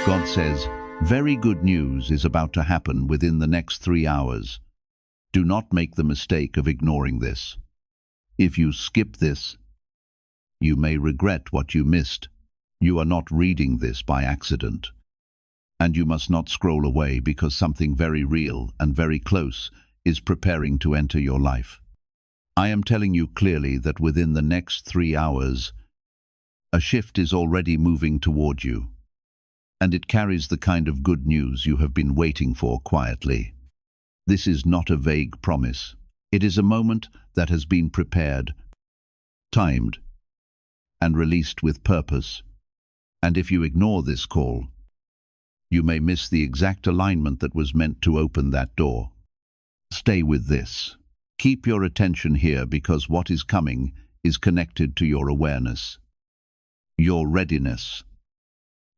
God says, very good news is about to happen within the next 3 hours. Do not make the mistake of ignoring this. If you skip this, you may regret what you missed. You are not reading this by accident. And you must not scroll away because something very real and very close is preparing to enter your life. I am telling you clearly that within the next 3 hours, a shift is already moving toward you. And it carries the kind of good news you have been waiting for quietly. This is not a vague promise. It is a moment that has been prepared, timed, and released with purpose. And if you ignore this call, you may miss the exact alignment that was meant to open that door. Stay with this. Keep your attention here because what is coming is connected to your awareness, your readiness,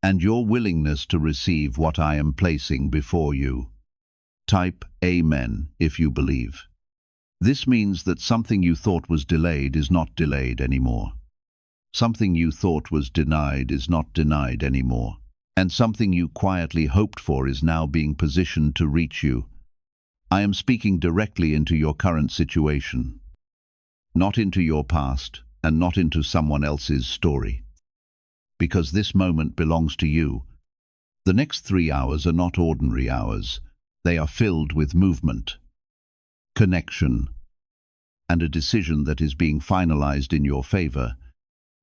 and your willingness to receive what I am placing before you. Type Amen if you believe. This means that something you thought was delayed is not delayed anymore. Something you thought was denied is not denied anymore. And something you quietly hoped for is now being positioned to reach you. I am speaking directly into your current situation, not into your past and not into someone else's story. Because this moment belongs to you. The next 3 hours are not ordinary hours. They are filled with movement, connection, and a decision that is being finalized in your favor,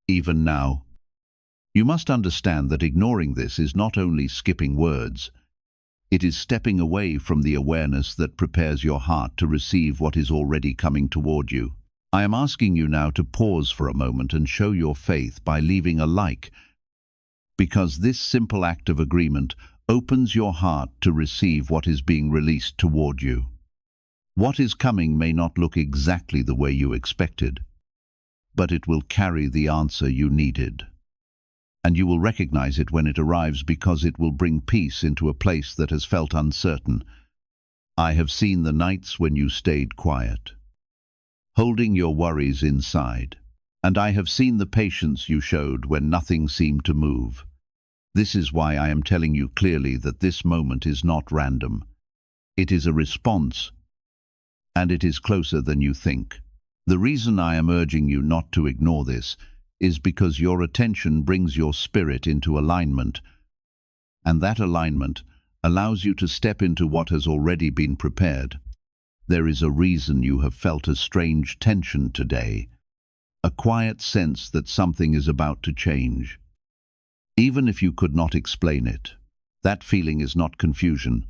even now. You must understand that ignoring this is not only skipping words, it is stepping away from the awareness that prepares your heart to receive what is already coming toward you. I am asking you now to pause for a moment and show your faith by leaving a like, because this simple act of agreement opens your heart to receive what is being released toward you. What is coming may not look exactly the way you expected, but it will carry the answer you needed. And you will recognize it when it arrives because it will bring peace into a place that has felt uncertain. I have seen the nights when you stayed quiet, holding your worries inside, and I have seen the patience you showed when nothing seemed to move. This is why I am telling you clearly that this moment is not random. It is a response, and it is closer than you think. The reason I am urging you not to ignore this is because your attention brings your spirit into alignment, and that alignment allows you to step into what has already been prepared. There is a reason you have felt a strange tension today, a quiet sense that something is about to change. Even if you could not explain it, that feeling is not confusion.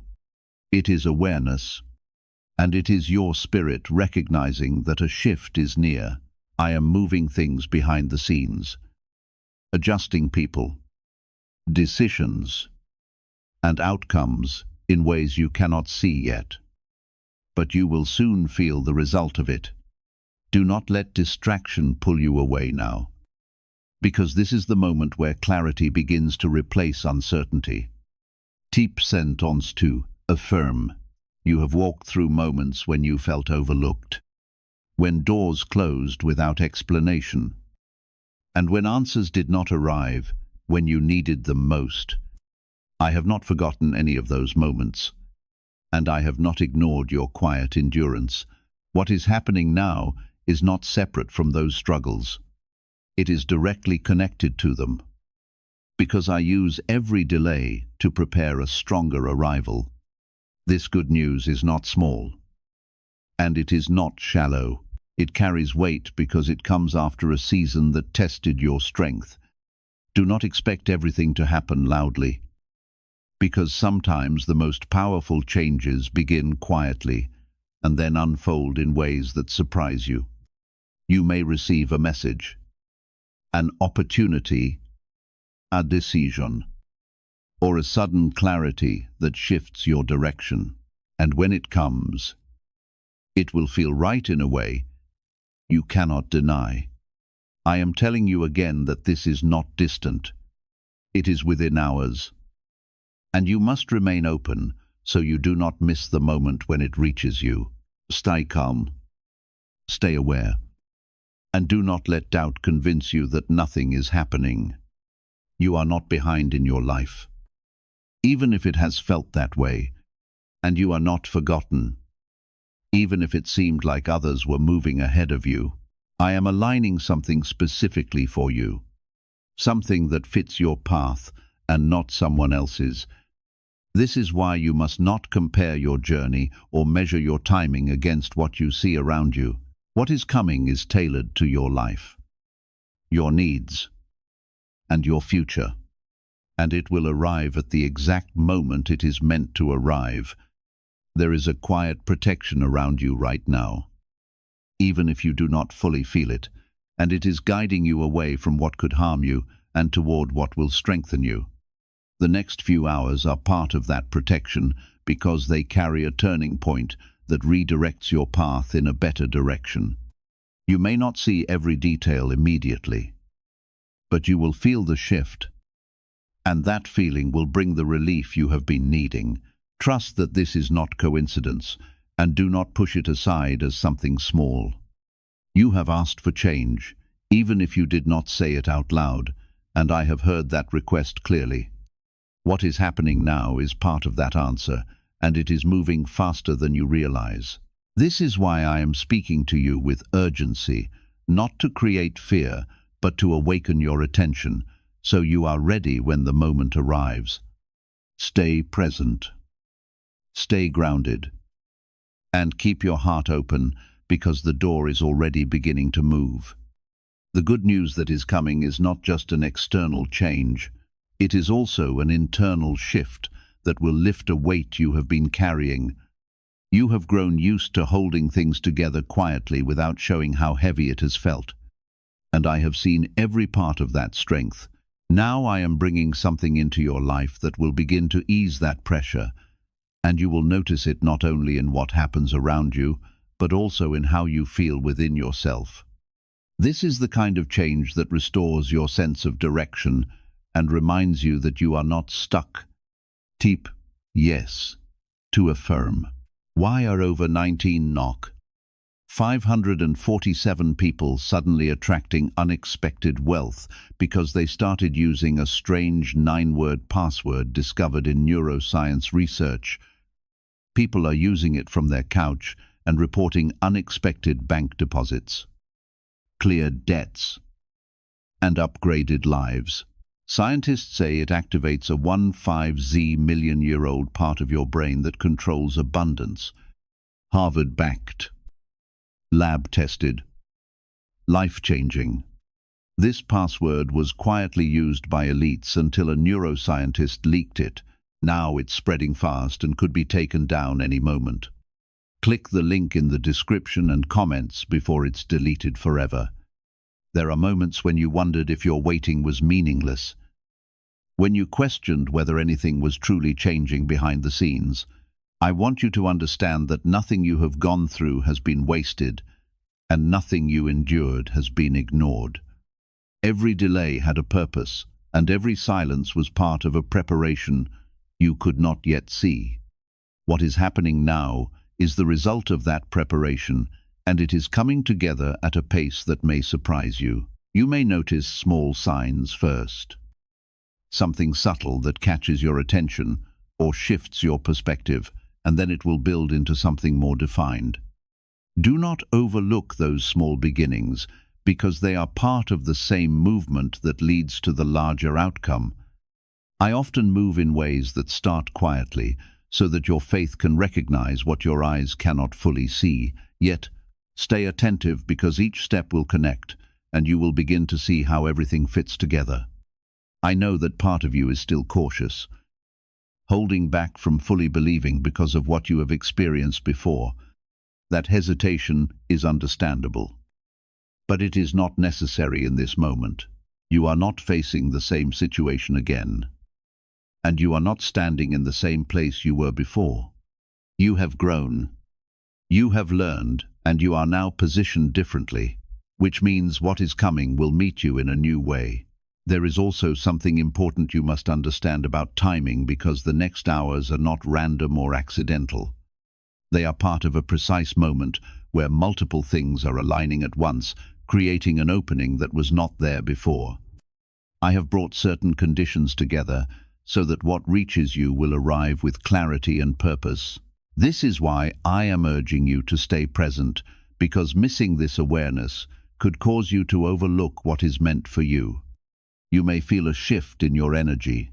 It is awareness, and it is your spirit recognizing that a shift is near. I am moving things behind the scenes, adjusting people, decisions, and outcomes in ways you cannot see yet. But you will soon feel the result of it. Do not let distraction pull you away now, because this is the moment where clarity begins to replace uncertainty. Type sentence 2. Affirm. You have walked through moments when you felt overlooked, when doors closed without explanation, and when answers did not arrive when you needed them most. I have not forgotten any of those moments, and I have not ignored your quiet endurance. What is happening now is not separate from those struggles. It is directly connected to them, because I use every delay to prepare a stronger arrival. This good news is not small, and it is not shallow. It carries weight because it comes after a season that tested your strength. Do not expect everything to happen loudly, because sometimes the most powerful changes begin quietly and then unfold in ways that surprise you. You may receive a message, an opportunity, a decision, or a sudden clarity that shifts your direction. And when it comes, it will feel right in a way you cannot deny. I am telling you again that this is not distant. It is within hours. And you must remain open so you do not miss the moment when it reaches you. Stay calm. Stay aware. And do not let doubt convince you that nothing is happening. You are not behind in your life. even if it has felt that way, and you are not forgotten. Even if it seemed like others were moving ahead of you, I am aligning something specifically for you, something that fits your path and not someone else's. This is why you must not compare your journey or measure your timing against what you see around you. What is coming is tailored to your life, your needs, and your future, and it will arrive at the exact moment it is meant to arrive. There is a quiet protection around you right now, even if you do not fully feel it, and it is guiding you away from what could harm you and toward what will strengthen you. The next few hours are part of that protection because they carry a turning point that redirects your path in a better direction. You may not see every detail immediately, but you will feel the shift, and that feeling will bring the relief you have been needing. Trust that this is not coincidence, and do not push it aside as something small. You have asked for change, even if you did not say it out loud, and I have heard that request clearly. What is happening now is part of that answer, and it is moving faster than you realize. This is why I am speaking to you with urgency, not to create fear, but to awaken your attention, so you are ready when the moment arrives. Stay present. Stay grounded. And keep your heart open, because the door is already beginning to move. The good news that is coming is not just an external change. It is also an internal shift that will lift a weight you have been carrying. You have grown used to holding things together quietly without showing how heavy it has felt. And I have seen every part of that strength. Now I am bringing something into your life that will begin to ease that pressure, and you will notice it not only in what happens around you, but also in how you feel within yourself. This is the kind of change that restores your sense of direction and reminds you that you are not stuck. Type yes to affirm. Why are over 19 knock 547 people suddenly attracting unexpected wealth because they started using a strange 9-word password discovered in neuroscience research? People are using it from their couch and reporting unexpected bank deposits, cleared debts, and upgraded lives. Scientists say it activates a 15Z million-year-old part of your brain that controls abundance. Harvard-backed, lab-tested, life-changing. This password was quietly used by elites until a neuroscientist leaked it. Now it's spreading fast and could be taken down any moment. Click the link in the description and comments before it's deleted forever. There are moments when you wondered if your waiting was meaningless, when you questioned whether anything was truly changing behind the scenes. I want you to understand that nothing you have gone through has been wasted, and nothing you endured has been ignored. Every delay had a purpose, and every silence was part of a preparation you could not yet see. What is happening now is the result of that preparation, and it is coming together at a pace that may surprise you. You may notice small signs first, something subtle that catches your attention or shifts your perspective, and then it will build into something more defined. Do not overlook those small beginnings, because they are part of the same movement that leads to the larger outcome. I often move in ways that start quietly, so that your faith can recognize what your eyes cannot fully see. Yet, stay attentive, because each step will connect, and you will begin to see how everything fits together. I know that part of you is still cautious, holding back from fully believing because of what you have experienced before. That hesitation is understandable. But it is not necessary in this moment. You are not facing the same situation again, and you are not standing in the same place you were before. You have grown. You have learned, and you are now positioned differently, which means what is coming will meet you in a new way. There is also something important you must understand about timing, because the next hours are not random or accidental. They are part of a precise moment where multiple things are aligning at once, creating an opening that was not there before. I have brought certain conditions together so that what reaches you will arrive with clarity and purpose. This is why I am urging you to stay present, because missing this awareness could cause you to overlook what is meant for you. You may feel a shift in your energy,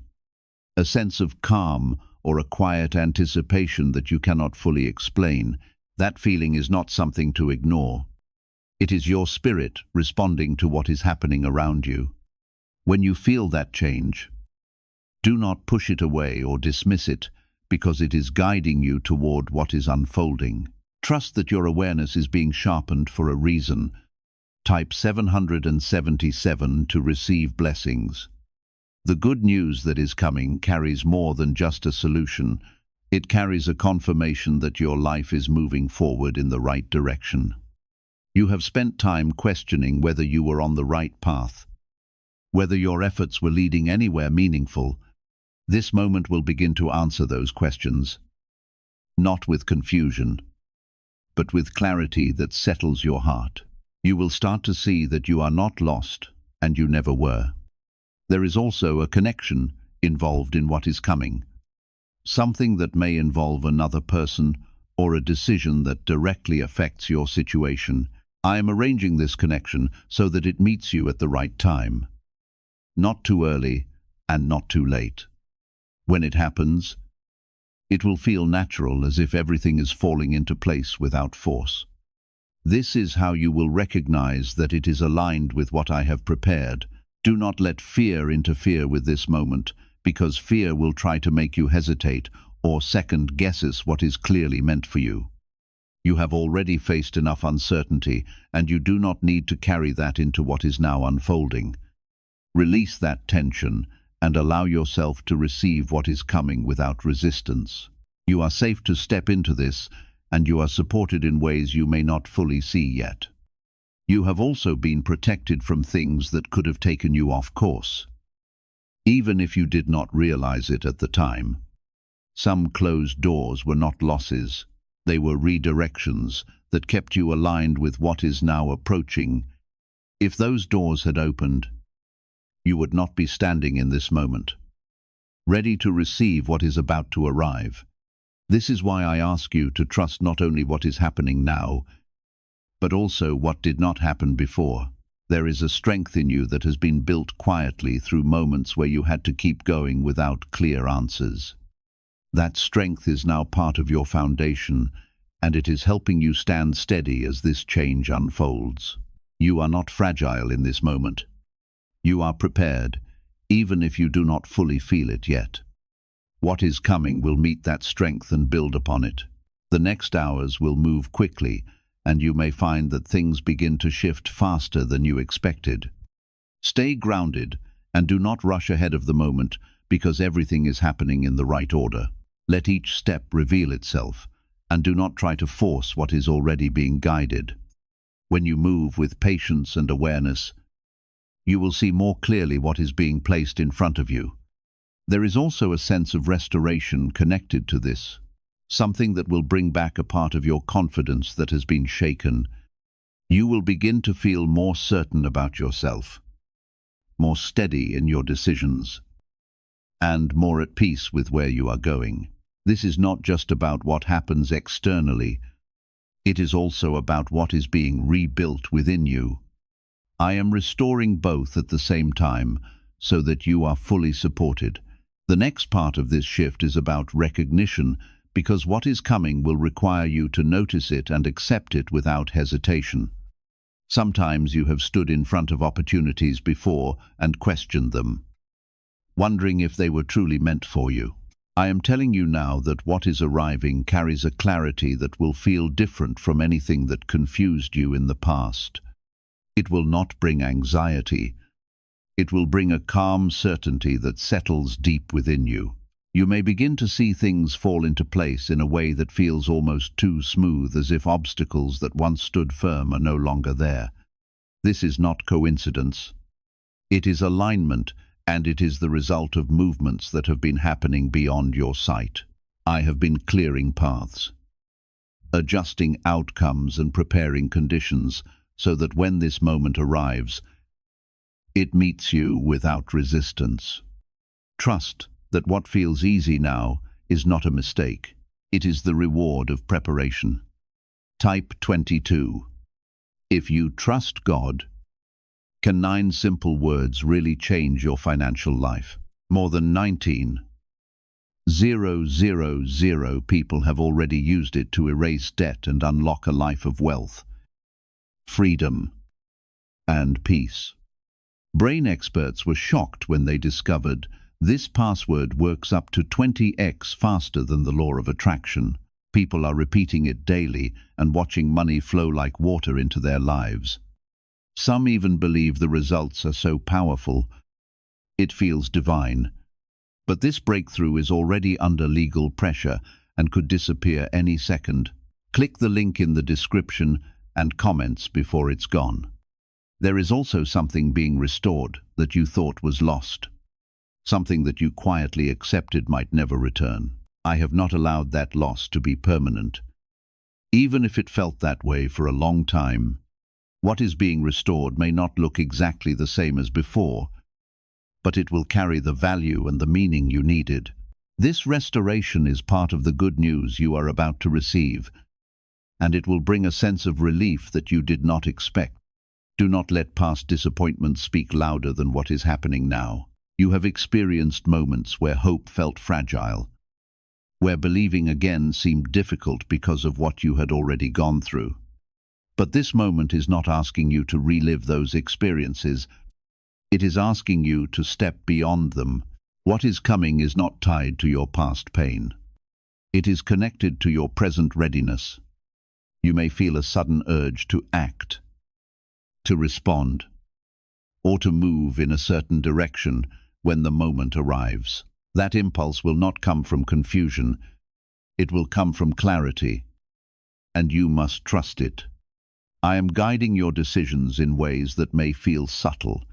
a sense of calm or a quiet anticipation that you cannot fully explain. That feeling is not something to ignore. It is your spirit responding to what is happening around you. When you feel that change, do not push it away or dismiss it, because it is guiding you toward what is unfolding. Trust that your awareness is being sharpened for a reason. Type 777 to receive blessings. The good news that is coming carries more than just a solution. It carries a confirmation that your life is moving forward in the right direction. You have spent time questioning whether you were on the right path, whether your efforts were leading anywhere meaningful. This moment will begin to answer those questions, not with confusion, but with clarity that settles your heart. You will start to see that you are not lost, and you never were. There is also a connection involved in what is coming, something that may involve another person or a decision that directly affects your situation. I am arranging this connection so that it meets you at the right time, not too early and not too late. When it happens, it will feel natural, as if everything is falling into place without force. This is how you will recognize that it is aligned with what I have prepared. Do not let fear interfere with this moment, because fear will try to make you hesitate or second guesses what is clearly meant for you. You have already faced enough uncertainty, and you do not need to carry that into what is now unfolding. Release that tension and allow yourself to receive what is coming without resistance. You are safe to step into this, and you are supported in ways you may not fully see yet. You have also been protected from things that could have taken you off course, even if you did not realize it at the time. Some closed doors were not losses. They were redirections that kept you aligned with what is now approaching. If those doors had opened, you would not be standing in this moment, ready to receive what is about to arrive. This is why I ask you to trust not only what is happening now, but also what did not happen before. There is a strength in you that has been built quietly through moments where you had to keep going without clear answers. That strength is now part of your foundation, and it is helping you stand steady as this change unfolds. You are not fragile in this moment. You are prepared, even if you do not fully feel it yet. What is coming will meet that strength and build upon it. The next hours will move quickly, and you may find that things begin to shift faster than you expected. Stay grounded and do not rush ahead of the moment, because everything is happening in the right order. Let each step reveal itself, and do not try to force what is already being guided. When you move with patience and awareness, you will see more clearly what is being placed in front of you. There is also a sense of restoration connected to this, something that will bring back a part of your confidence that has been shaken. You will begin to feel more certain about yourself, more steady in your decisions, and more at peace with where you are going. This is not just about what happens externally. It is also about what is being rebuilt within you. I am restoring both at the same time, so that you are fully supported. The next part of this shift is about recognition, because what is coming will require you to notice it and accept it without hesitation. Sometimes you have stood in front of opportunities before and questioned them, wondering if they were truly meant for you. I am telling you now that what is arriving carries a clarity that will feel different from anything that confused you in the past. It will not bring anxiety. It will bring a calm certainty that settles deep within you. You may begin to see things fall into place in a way that feels almost too smooth, as if obstacles that once stood firm are no longer there. This is not coincidence. It is alignment, and it is the result of movements that have been happening beyond your sight. I have been clearing paths, adjusting outcomes and preparing conditions so that when this moment arrives, it meets you without resistance. Trust that what feels easy now is not a mistake. It is the reward of preparation. Type 22. If you trust God, can 9 simple words really change your financial life? More than 19,000 people have already used it to erase debt and unlock a life of wealth, freedom, and peace. Brain experts were shocked when they discovered this password works up to 20x faster than the law of attraction. People are repeating it daily and watching money flow like water into their lives. Some even believe the results are so powerful, it feels divine. But this breakthrough is already under legal pressure and could disappear any second. Click the link in the description and comments before it's gone. There is also something being restored that you thought was lost. Something that you quietly accepted might never return. I have not allowed that loss to be permanent. Even if it felt that way for a long time, what is being restored may not look exactly the same as before, but it will carry the value and the meaning you needed. This restoration is part of the good news you are about to receive, and it will bring a sense of relief that you did not expect. Do not let past disappointments speak louder than what is happening now. You have experienced moments where hope felt fragile, where believing again seemed difficult because of what you had already gone through. But this moment is not asking you to relive those experiences. It is asking you to step beyond them. What is coming is not tied to your past pain. It is connected to your present readiness. You may feel a sudden urge to act, to respond, or to move in a certain direction when the moment arrives. That impulse will not come from confusion. It will come from clarity, and you must trust it. I am guiding your decisions in ways that may feel subtle,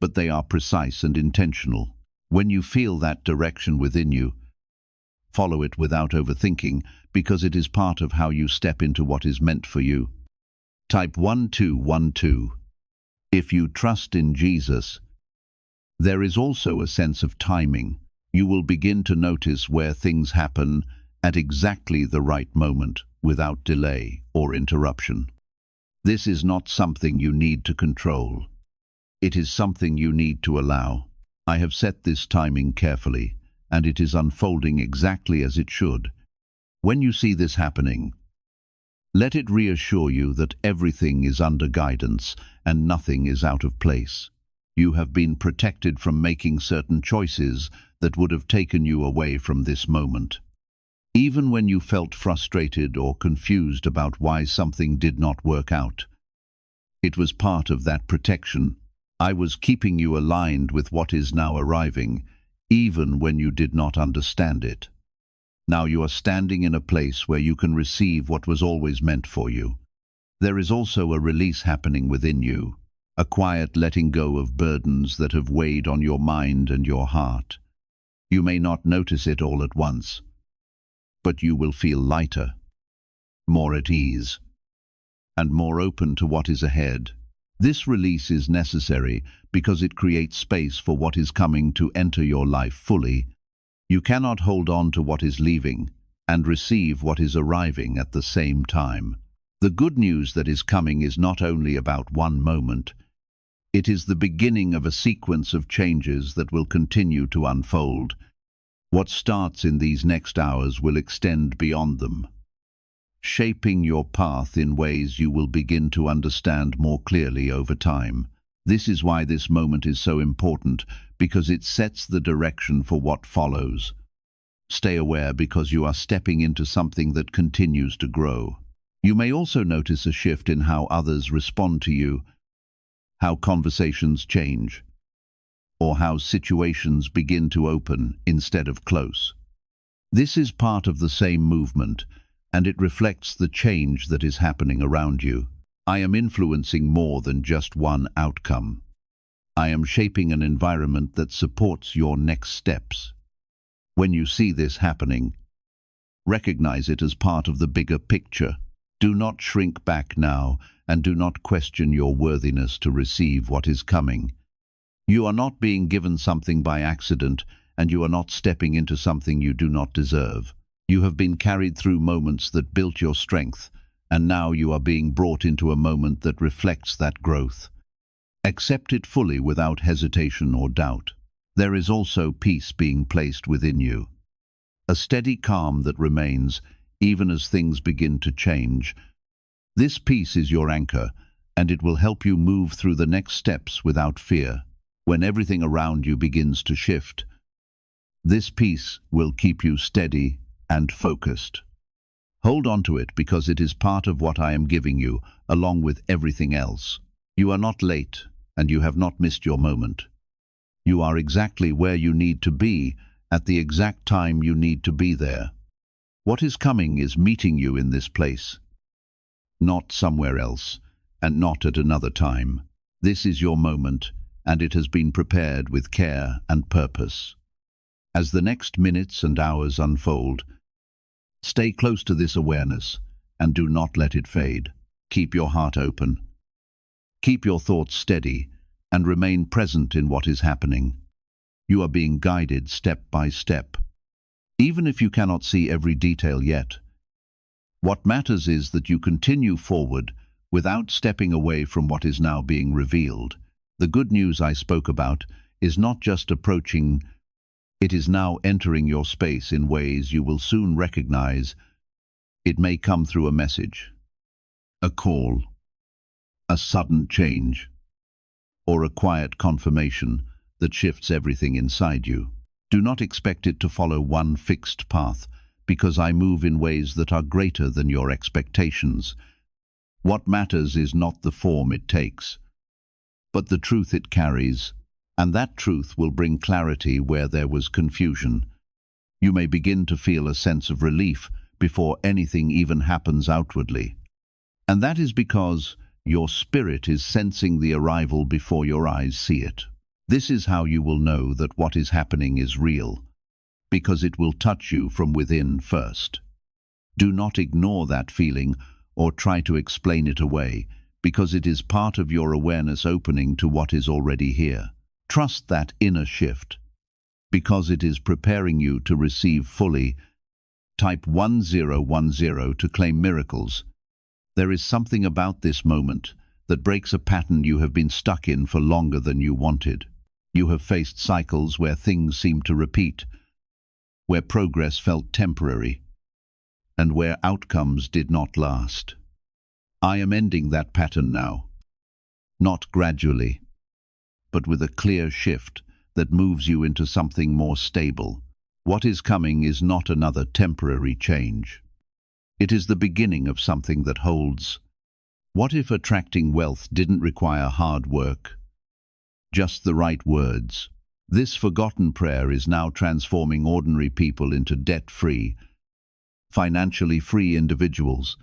but they are precise and intentional. When you feel that direction within you, follow it without overthinking, because it is part of how you step into what is meant for you. Type 1212. If you trust in Jesus, there is also a sense of timing. You will begin to notice where things happen at exactly the right moment, without delay or interruption. This is not something you need to control. It is something you need to allow. I have set this timing carefully, and it is unfolding exactly as it should. When you see this happening, let it reassure you that everything is under guidance and nothing is out of place. You have been protected from making certain choices that would have taken you away from this moment. Even when you felt frustrated or confused about why something did not work out, it was part of that protection. I was keeping you aligned with what is now arriving, even when you did not understand it. Now you are standing in a place where you can receive what was always meant for you. There is also a release happening within you, a quiet letting go of burdens that have weighed on your mind and your heart. You may not notice it all at once, but you will feel lighter, more at ease, and more open to what is ahead. This release is necessary because it creates space for what is coming to enter your life fully. You cannot hold on to what is leaving and receive what is arriving at the same time. The good news that is coming is not only about one moment. It is the beginning of a sequence of changes that will continue to unfold. What starts in these next hours will extend beyond them, shaping your path in ways you will begin to understand more clearly over time. This is why this moment is so important, because it sets the direction for what follows. Stay aware because you are stepping into something that continues to grow. You may also notice a shift in how others respond to you, how conversations change, or how situations begin to open instead of close. This is part of the same movement, and it reflects the change that is happening around you. I am influencing more than just one outcome. I am shaping an environment that supports your next steps. When you see this happening, recognize it as part of the bigger picture. Do not shrink back now, and do not question your worthiness to receive what is coming. You are not being given something by accident, and you are not stepping into something you do not deserve. You have been carried through moments that built your strength, and now you are being brought into a moment that reflects that growth. Accept it fully without hesitation or doubt. There is also peace being placed within you. A steady calm that remains, even as things begin to change. This peace is your anchor, and it will help you move through the next steps without fear. When everything around you begins to shift, this peace will keep you steady and focused. Hold on to it because it is part of what I am giving you, along with everything else. You are not late, and you have not missed your moment. You are exactly where you need to be, at the exact time you need to be there. What is coming is meeting you in this place, not somewhere else, and not at another time. This is your moment, and it has been prepared with care and purpose. As the next minutes and hours unfold, stay close to this awareness and do not let it fade. Keep your heart open. Keep your thoughts steady and remain present in what is happening. You are being guided step by step. Even if you cannot see every detail yet, what matters is that you continue forward without stepping away from what is now being revealed. The good news I spoke about is not just approaching, it is now entering your space in ways you will soon recognize. It may come through a message, a call, a sudden change, or a quiet confirmation that shifts everything inside you. Do not expect it to follow one fixed path, because I move in ways that are greater than your expectations. What matters is not the form it takes, but the truth it carries, and that truth will bring clarity where there was confusion. You may begin to feel a sense of relief before anything even happens outwardly. And that is because your spirit is sensing the arrival before your eyes see it. This is how you will know that what is happening is real, because it will touch you from within first. Do not ignore that feeling or try to explain it away, because it is part of your awareness opening to what is already here. Trust that inner shift, because it is preparing you to receive fully. Type 1010 to claim miracles. There is something about this moment that breaks a pattern you have been stuck in for longer than you wanted. You have faced cycles where things seem to repeat, where progress felt temporary, and where outcomes did not last. I am ending that pattern now, not gradually, but with a clear shift that moves you into something more stable. What is coming is not another temporary change. It is the beginning of something that holds. What if attracting wealth didn't require hard work? Just the right words. This forgotten prayer is now transforming ordinary people into debt-free, financially free individuals.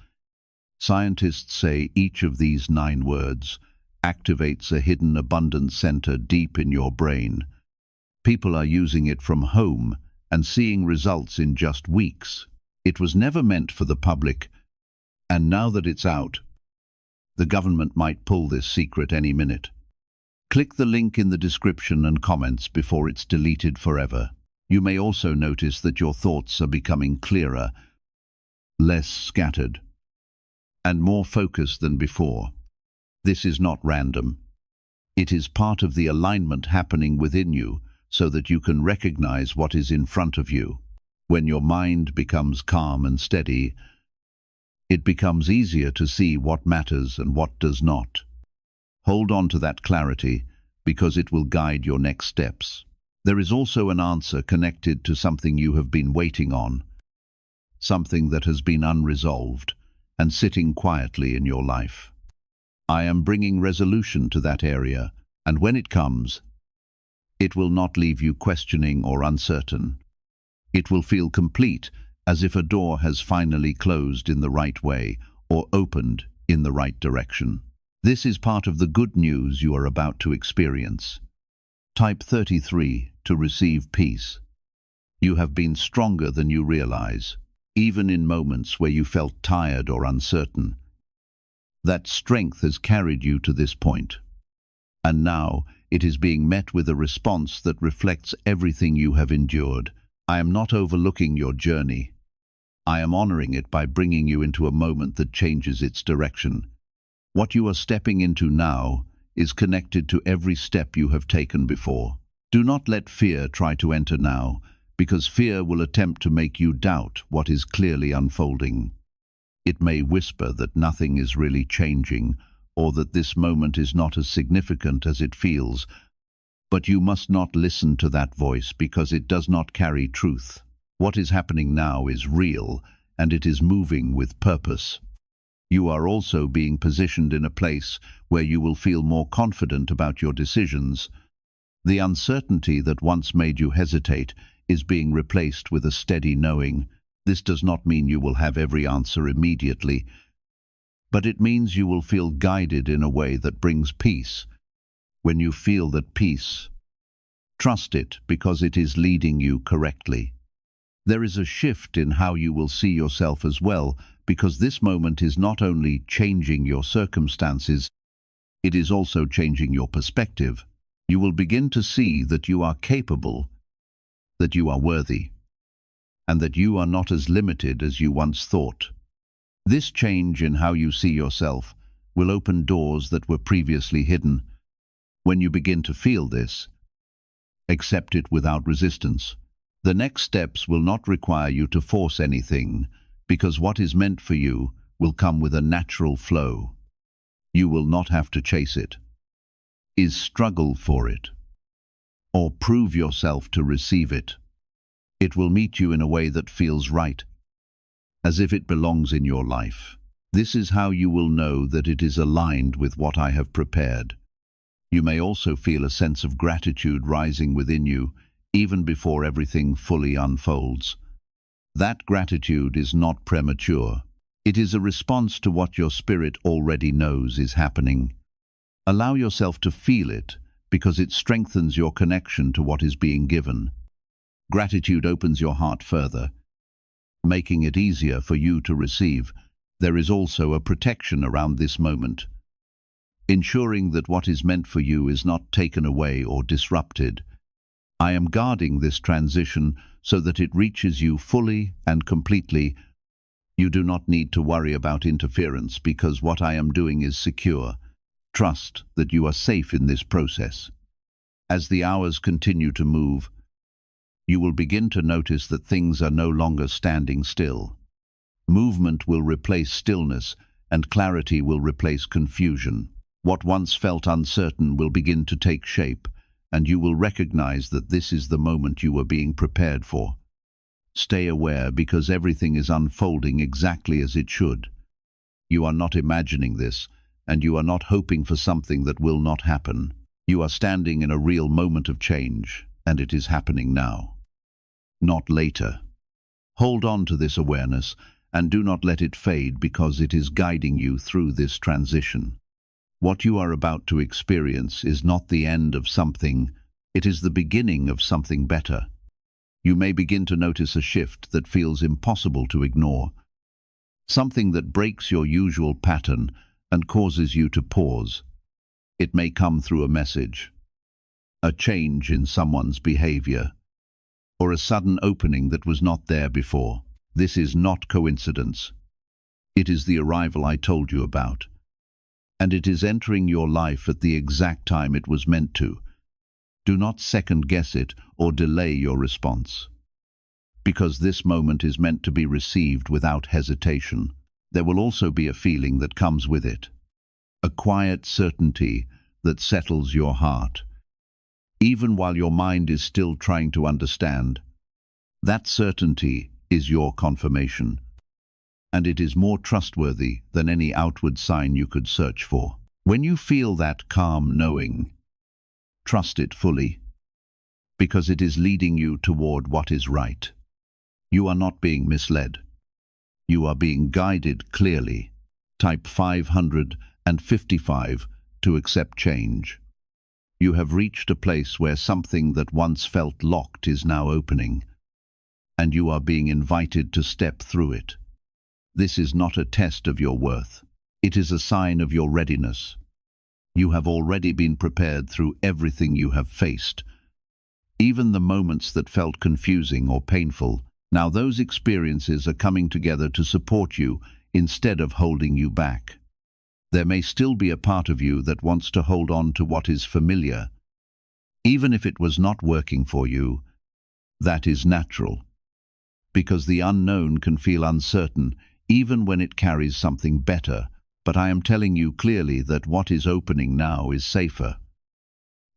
Scientists say each of these 9 words activates a hidden abundance center deep in your brain. People are using it from home and seeing results in just weeks. It was never meant for the public, and now that it's out, the government might pull this secret any minute. Click the link in the description and comments before it's deleted forever. You may also notice that your thoughts are becoming clearer, less scattered, and more focused than before. This is not random. It is part of the alignment happening within you so that you can recognize what is in front of you. When your mind becomes calm and steady, it becomes easier to see what matters and what does not. Hold on to that clarity because it will guide your next steps. There is also an answer connected to something you have been waiting on, something that has been unresolved and sitting quietly in your life. I am bringing resolution to that area, and when it comes, it will not leave you questioning or uncertain. It will feel complete, as if a door has finally closed in the right way or opened in the right direction. This is part of the good news you are about to experience. Type 33 to receive peace. You have been stronger than you realize, even in moments where you felt tired or uncertain. That strength has carried you to this point. And now It is being met with a response that reflects everything you have endured. I am not overlooking your journey. I am honoring it by bringing you into a moment that changes its direction. What you are stepping into now is connected to every step you have taken before. Do not let fear try to enter now, because fear will attempt to make you doubt what is clearly unfolding. It may whisper that nothing is really changing, or that this moment is not as significant as it feels, but you must not listen to that voice because it does not carry truth. What is happening now is real, and it is moving with purpose. You are also being positioned in a place where you will feel more confident about your decisions. The uncertainty that once made you hesitate is being replaced with a steady knowing. This does not mean you will have every answer immediately, but it means you will feel guided in a way that brings peace. When you feel that peace, trust it because it is leading you correctly. There is a shift in how you will see yourself as well, because this moment is not only changing your circumstances, it is also changing your perspective. You will begin to see that you are capable, that you are worthy, and that you are not as limited as you once thought. This change in how you see yourself will open doors that were previously hidden. When you begin to feel this, accept it without resistance. The next steps will not require you to force anything, because what is meant for you will come with a natural flow. You will not have to chase it, struggle for it, or prove yourself to receive it. It will meet you in a way that feels right, as if it belongs in your life. This is how you will know that it is aligned with what I have prepared. You may also feel a sense of gratitude rising within you, even before everything fully unfolds. That gratitude is not premature. It is a response to what your spirit already knows is happening. Allow yourself to feel it, because it strengthens your connection to what is being given. Gratitude opens your heart further, making it easier for you to receive. There is also a protection around this moment, ensuring that what is meant for you is not taken away or disrupted. I am guarding this transition so that it reaches you fully and completely. You do not need to worry about interference because what I am doing is secure. Trust that you are safe in this process. As the hours continue to move, you will begin to notice that things are no longer standing still. Movement will replace stillness, and clarity will replace confusion. What once felt uncertain will begin to take shape, and you will recognize that this is the moment you were being prepared for. Stay aware because everything is unfolding exactly as it should. You are not imagining this, and you are not hoping for something that will not happen. You are standing in a real moment of change, and it is happening now, not later. Hold on to this awareness and do not let it fade because it is guiding you through this transition. What you are about to experience is not the end of something, it is the beginning of something better. You may begin to notice a shift that feels impossible to ignore, something that breaks your usual pattern and causes you to pause. It may come through a message, a change in someone's behavior, or a sudden opening that was not there before. This is not coincidence. It is the arrival I told you about, and it is entering your life at the exact time it was meant to. Do not second-guess it or delay your response, because this moment is meant to be received without hesitation. There will also be a feeling that comes with it, a quiet certainty that settles your heart, even while your mind is still trying to understand. That certainty is your confirmation, and it is more trustworthy than any outward sign you could search for. When you feel that calm knowing, trust it fully, because it is leading you toward what is right. You are not being misled. You are being guided clearly. Type 555 to accept change. You have reached a place where something that once felt locked is now opening, and you are being invited to step through it. This is not a test of your worth. It is a sign of your readiness. You have already been prepared through everything you have faced. Even the moments that felt confusing or painful, now those experiences are coming together to support you instead of holding you back. There may still be a part of you that wants to hold on to what is familiar. Even if it was not working for you, that is natural. Because the unknown can feel uncertain, even when it carries something better. But I am telling you clearly that what is opening now is safer,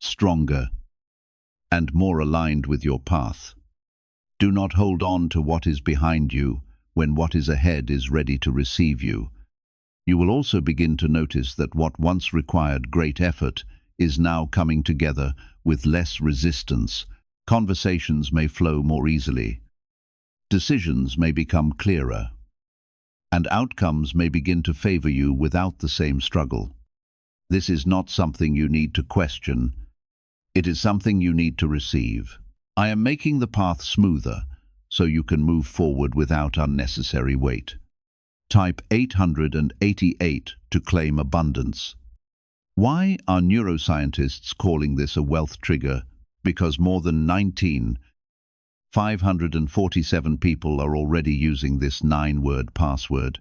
stronger, and more aligned with your path. Do not hold on to what is behind you when what is ahead is ready to receive you. You will also begin to notice that what once required great effort is now coming together with less resistance. Conversations may flow more easily. Decisions may become clearer. And outcomes may begin to favor you without the same struggle. This is not something you need to question. It is something you need to receive. I am making the path smoother so you can move forward without unnecessary weight. Type 888 to claim abundance. Why are neuroscientists calling this a wealth trigger? Because more than 547 people are already using this 9-word password,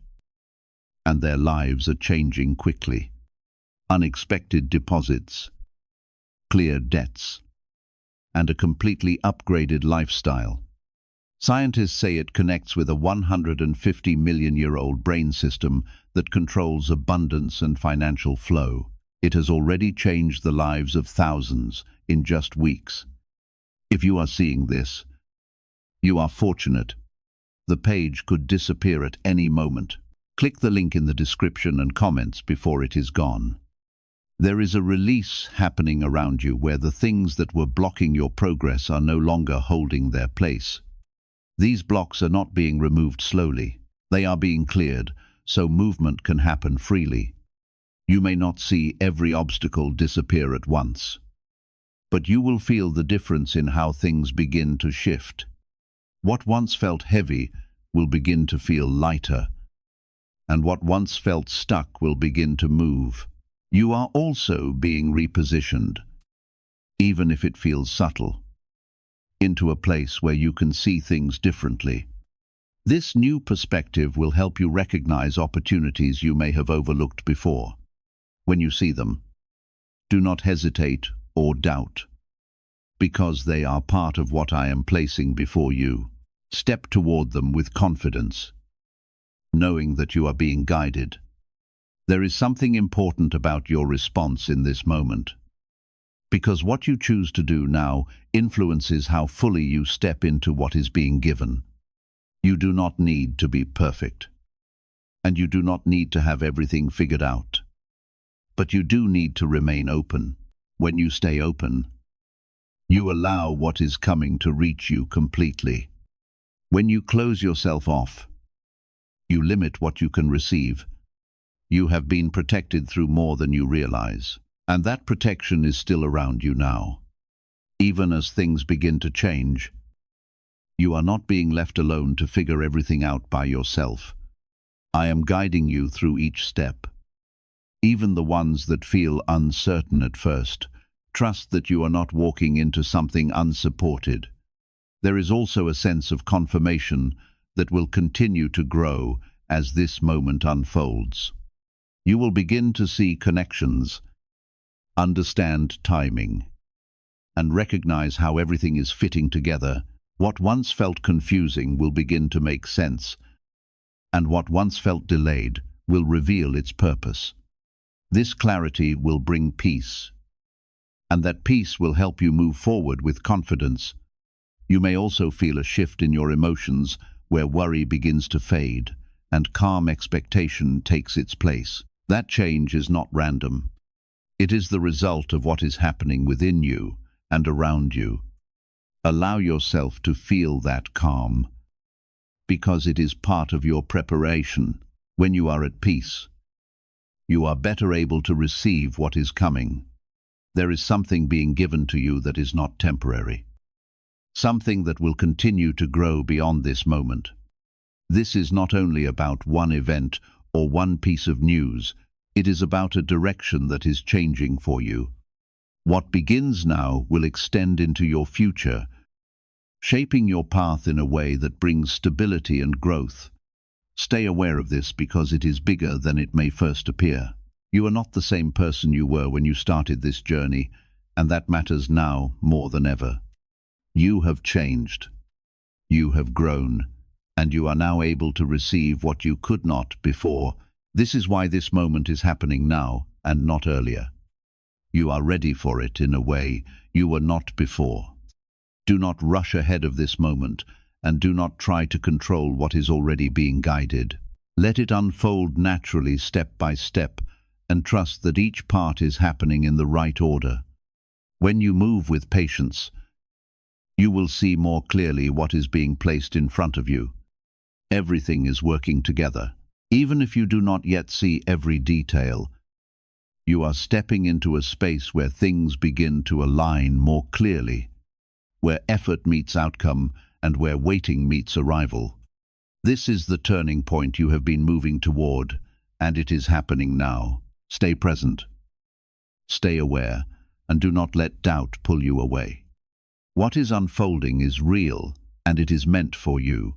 and their lives are changing quickly. Unexpected deposits, cleared debts, and a completely upgraded lifestyle. Scientists say it connects with a 150 million-year-old brain system that controls abundance and financial flow. It has already changed the lives of thousands in just weeks. If you are seeing this, you are fortunate. The page could disappear at any moment. Click the link in the description and comments before it is gone. There is a release happening around you where the things that were blocking your progress are no longer holding their place. These blocks are not being removed slowly. They are being cleared, so movement can happen freely. You may not see every obstacle disappear at once, but you will feel the difference in how things begin to shift. What once felt heavy will begin to feel lighter, and what once felt stuck will begin to move. You are also being repositioned, even if it feels subtle, into a place where you can see things differently. This new perspective will help you recognize opportunities you may have overlooked before. When you see them, do not hesitate or doubt, because they are part of what I am placing before you. Step toward them with confidence, knowing that you are being guided. There is something important about your response in this moment, because what you choose to do now influences how fully you step into what is being given. You do not need to be perfect, and you do not need to have everything figured out. But you do need to remain open. When you stay open, you allow what is coming to reach you completely. When you close yourself off, you limit what you can receive. You have been protected through more than you realize, and that protection is still around you now. Even as things begin to change, you are not being left alone to figure everything out by yourself. I am guiding you through each step, even the ones that feel uncertain at first. Trust that you are not walking into something unsupported. There is also a sense of confirmation that will continue to grow as this moment unfolds. You will begin to see connections, understand timing, and recognize how everything is fitting together. What once felt confusing will begin to make sense, and what once felt delayed will reveal its purpose. This clarity will bring peace, and that peace will help you move forward with confidence. You may also feel a shift in your emotions where worry begins to fade and calm expectation takes its place. That change is not random. It is the result of what is happening within you and around you. Allow yourself to feel that calm, because it is part of your preparation. When you are at peace, you are better able to receive what is coming. There is something being given to you that is not temporary, something that will continue to grow beyond this moment. This is not only about one event or one piece of news. It is about a direction that is changing for you. What begins now will extend into your future, shaping your path in a way that brings stability and growth. Stay aware of this because it is bigger than it may first appear. You are not the same person you were when you started this journey, and that matters now more than ever. You have changed. You have grown, and you are now able to receive what you could not before. This is why this moment is happening now and not earlier. You are ready for it in a way you were not before. Do not rush ahead of this moment, and do not try to control what is already being guided. Let it unfold naturally step by step, and trust that each part is happening in the right order. When you move with patience, you will see more clearly what is being placed in front of you. Everything is working together. Even if you do not yet see every detail, you are stepping into a space where things begin to align more clearly, where effort meets outcome and where waiting meets arrival. This is the turning point you have been moving toward, and it is happening now. Stay present, stay aware, and do not let doubt pull you away. What is unfolding is real, and it is meant for you.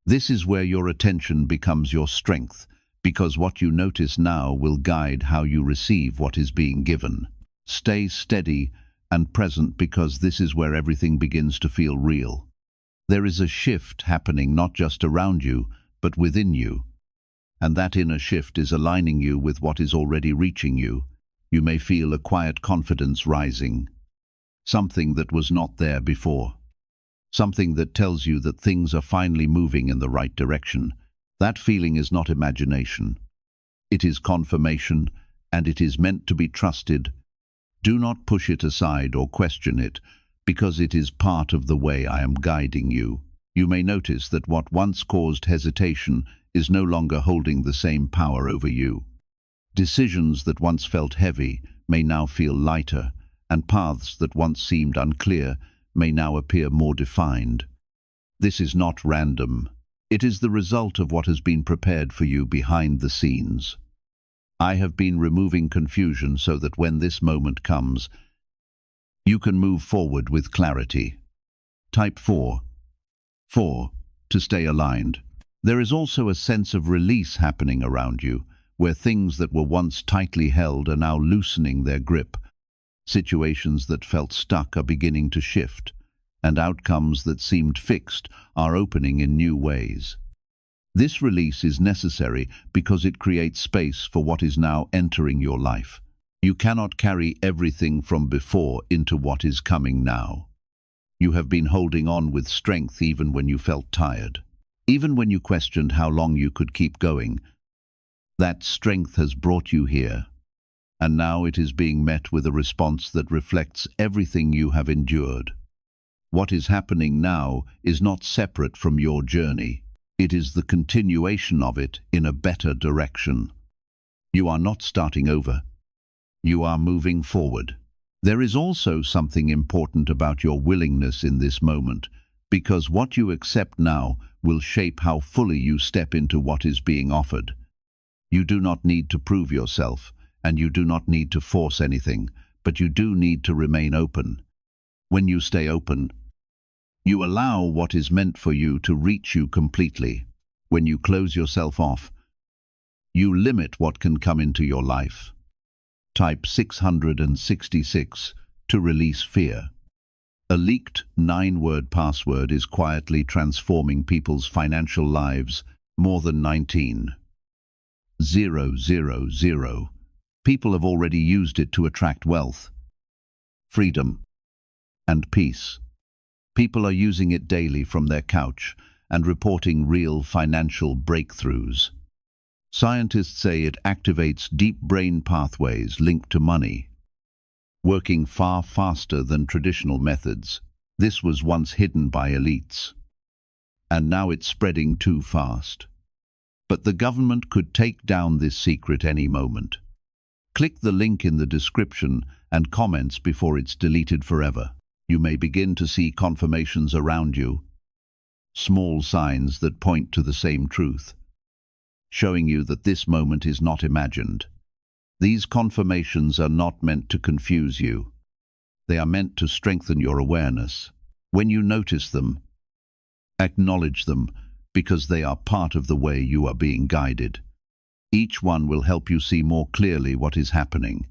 This is where your attention becomes your strength, because what you notice now will guide how you receive what is being given. Stay steady and present because this is where everything begins to feel real. There is a shift happening not just around you, but within you. And that inner shift is aligning you with what is already reaching you. You may feel a quiet confidence rising, something that was not there before. Something that tells you that things are finally moving in the right direction. That feeling is not imagination. It is confirmation, and it is meant to be trusted. Do not push it aside or question it, because it is part of the way I am guiding you. You may notice that what once caused hesitation is no longer holding the same power over you. Decisions that once felt heavy may now feel lighter, and paths that once seemed unclear may now appear more defined. This is not random. It is the result of what has been prepared for you behind the scenes. I have been removing confusion so that when this moment comes, you can move forward with clarity. Type 4. 4. To stay aligned. There is also a sense of release happening around you, where things that were once tightly held are now loosening their grip. Situations that felt stuck are beginning to shift, and outcomes that seemed fixed are opening in new ways. This release is necessary because it creates space for what is now entering your life. You cannot carry everything from before into what is coming now. You have been holding on with strength even when you felt tired. Even when you questioned how long you could keep going, that strength has brought you here. And now it is being met with a response that reflects everything you have endured. What is happening now is not separate from your journey. It is the continuation of it in a better direction. You are not starting over. You are moving forward. There is also something important about your willingness in this moment, because what you accept now will shape how fully you step into what is being offered. You do not need to prove yourself, and you do not need to force anything, but you do need to remain open. When you stay open, you allow what is meant for you to reach you completely. When you close yourself off, you limit what can come into your life. Type 666 to release fear. A leaked 9-word password is quietly transforming people's financial lives. More than 19,000 people have already used it to attract wealth, freedom, and peace. People are using it daily from their couch and reporting real financial breakthroughs. Scientists say it activates deep brain pathways linked to money, working far faster than traditional methods. This was once hidden by elites, and now it's spreading too fast. But the government could take down this secret any moment. Click the link in the description and comments before it's deleted forever. You may begin to see confirmations around you, small signs that point to the same truth, showing you that this moment is not imagined. These confirmations are not meant to confuse you. They are meant to strengthen your awareness. When you notice them, acknowledge them, because they are part of the way you are being guided. Each one will help you see more clearly what is happening.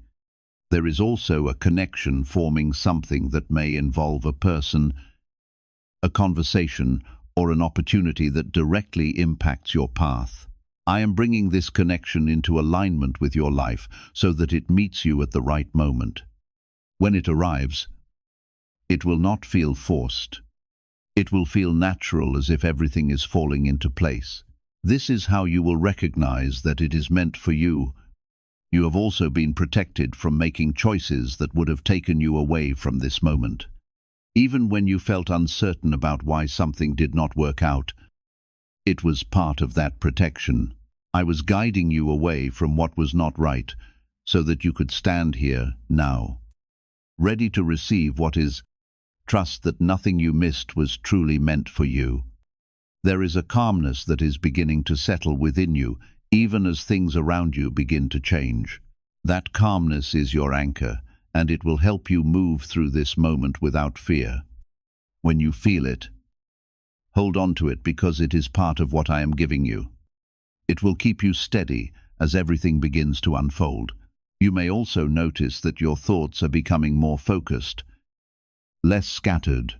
There is also a connection forming something that may involve a person, a conversation, or an opportunity that directly impacts your path. I am bringing this connection into alignment with your life so that it meets you at the right moment. When it arrives, it will not feel forced. It will feel natural, as if everything is falling into place. This is how you will recognize that it is meant for you. You have also been protected from making choices that would have taken you away from this moment. Even when you felt uncertain about why something did not work out, it was part of that protection. I was guiding you away from what was not right, so that you could stand here now, ready to receive what is. Trust that nothing you missed was truly meant for you. There is a calmness that is beginning to settle within you, even as things around you begin to change. That calmness is your anchor, and it will help you move through this moment without fear. When you feel it, hold on to it, because it is part of what I am giving you. It will keep you steady as everything begins to unfold. You may also notice that your thoughts are becoming more focused, less scattered,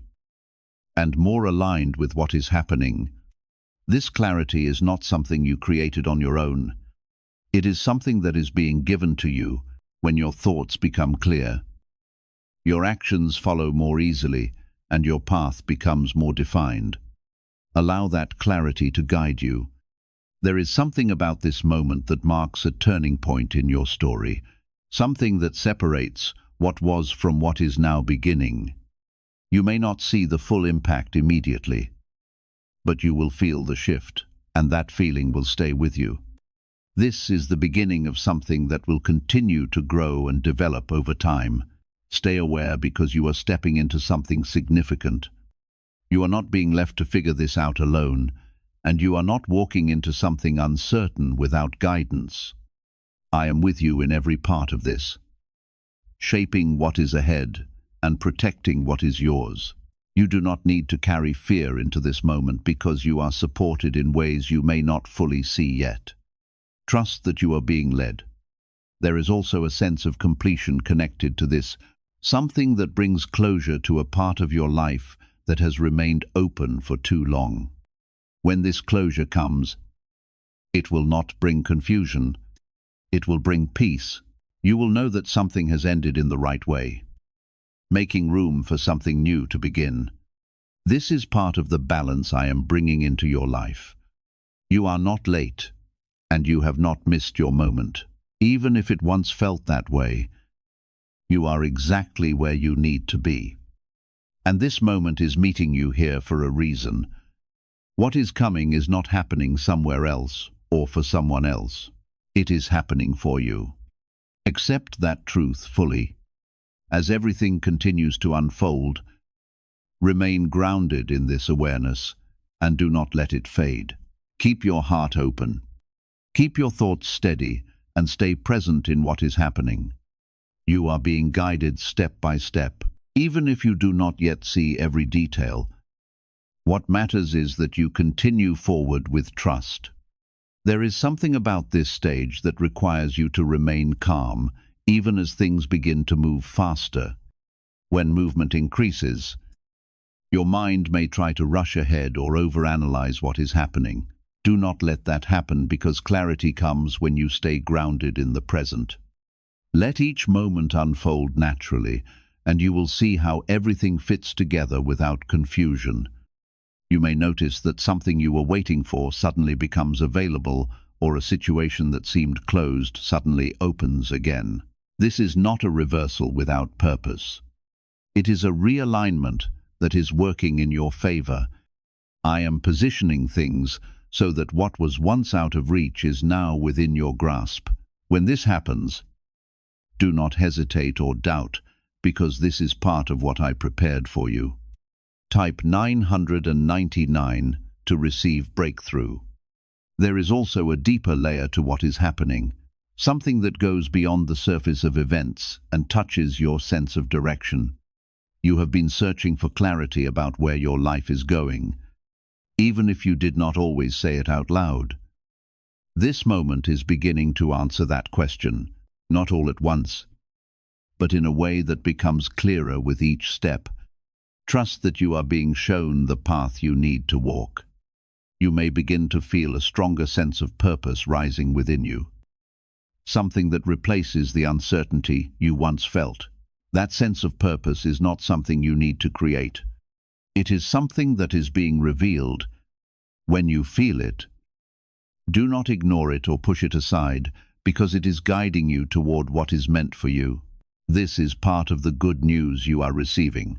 and more aligned with what is happening. This clarity is not something you created on your own. It is something that is being given to you when your thoughts become clear. Your actions follow more easily, and your path becomes more defined. Allow that clarity to guide you. There is something about this moment that marks a turning point in your story, something that separates what was from what is now beginning. You may not see the full impact immediately, but you will feel the shift, and that feeling will stay with you. This is the beginning of something that will continue to grow and develop over time. Stay aware, because you are stepping into something significant. You are not being left to figure this out alone, and you are not walking into something uncertain without guidance. I am with you in every part of this, shaping what is ahead and protecting what is yours. You do not need to carry fear into this moment, because you are supported in ways you may not fully see yet. Trust that you are being led. There is also a sense of completion connected to this, something that brings closure to a part of your life that has remained open for too long. When this closure comes, it will not bring confusion. It will bring peace. You will know that something has ended in the right way, making room for something new to begin. This is part of the balance I am bringing into your life. You are not late, and you have not missed your moment. Even if it once felt that way, you are exactly where you need to be. And this moment is meeting you here for a reason. What is coming is not happening somewhere else or for someone else. It is happening for you. Accept that truth fully. As everything continues to unfold, remain grounded in this awareness and do not let it fade. Keep your heart open. Keep your thoughts steady and stay present in what is happening. You are being guided step by step, even if you do not yet see every detail. What matters is that you continue forward with trust. There is something about this stage that requires you to remain calm, even as things begin to move faster. When movement increases, your mind may try to rush ahead or overanalyze what is happening. Do not let that happen, because clarity comes when you stay grounded in the present. Let each moment unfold naturally, and you will see how everything fits together without confusion. You may notice that something you were waiting for suddenly becomes available, or a situation that seemed closed suddenly opens again. This is not a reversal without purpose. It is a realignment that is working in your favor. I am positioning things so that what was once out of reach is now within your grasp. When this happens, do not hesitate or doubt, because this is part of what I prepared for you. Type 999 to receive breakthrough. There is also a deeper layer to what is happening. something that goes beyond the surface of events and touches your sense of direction. You have been searching for clarity about where your life is going, even if you did not always say it out loud. This moment is beginning to answer that question, not all at once, but in a way that becomes clearer with each step. Trust that you are being shown the path you need to walk. You may begin to feel a stronger sense of purpose rising within you, something that replaces the uncertainty you once felt. That sense of purpose is not something you need to create. It is something that is being revealed. When you feel it, do not ignore it or push it aside, because it is guiding you toward what is meant for you. This is part of the good news you are receiving.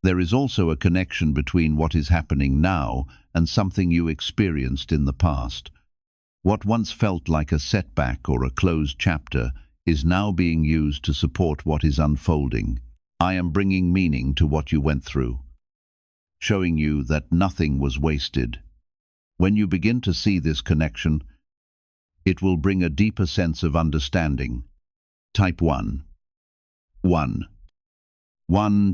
There is also a connection between what is happening now and something you experienced in the past. What once felt like a setback or a closed chapter is now being used to support what is unfolding. I am bringing meaning to what you went through, showing you that nothing was wasted. When you begin to see this connection, it will bring a deeper sense of understanding. Type 1. 1.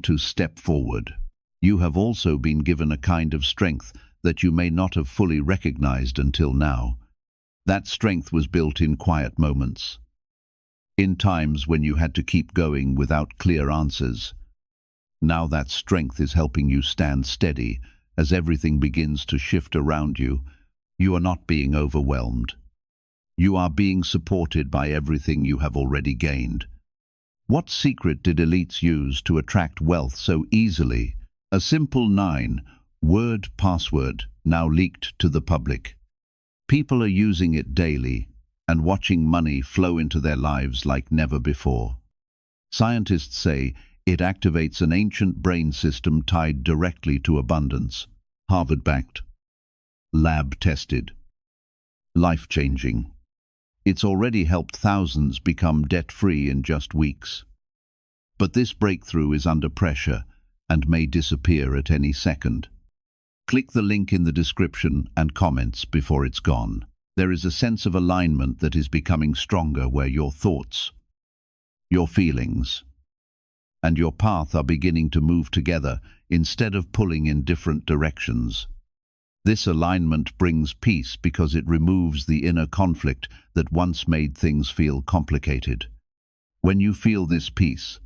To step forward. You have also been given a kind of strength that you may not have fully recognized until now. That strength was built in quiet moments, in times when you had to keep going without clear answers. Now that strength is helping you stand steady as everything begins to shift around you. You are not being overwhelmed. You are being supported by everything you have already gained. What secret did elites use to attract wealth so easily? A simple 9-word password now leaked to the public. People are using it daily and watching money flow into their lives like never before. Scientists say it activates an ancient brain system tied directly to abundance. Harvard-backed, lab-tested, life-changing. It's already helped thousands become debt-free in just weeks. But this breakthrough is under pressure and may disappear at any second. Click the link in the description and comments before it's gone. There is a sense of alignment that is becoming stronger where your thoughts, your feelings, and your path are beginning to move together instead of pulling in different directions. This alignment brings peace because it removes the inner conflict that once made things feel complicated. When you feel this peace,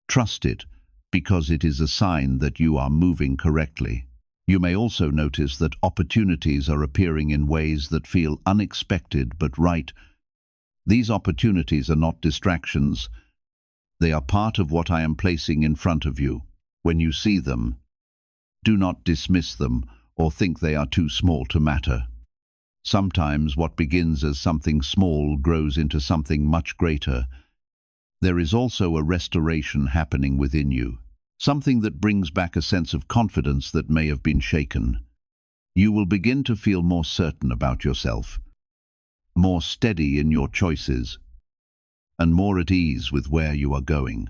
trust it, because it is a sign that you are moving correctly. You may also notice that opportunities are appearing in ways that feel unexpected but right. These opportunities are not distractions. They are part of what I am placing in front of you. When you see them, do not dismiss them or think they are too small to matter. Sometimes what begins as something small grows into something much greater. There is also a restoration happening within you, something that brings back a sense of confidence that may have been shaken. You will begin to feel more certain about yourself, more steady in your choices, and more at ease with where you are going.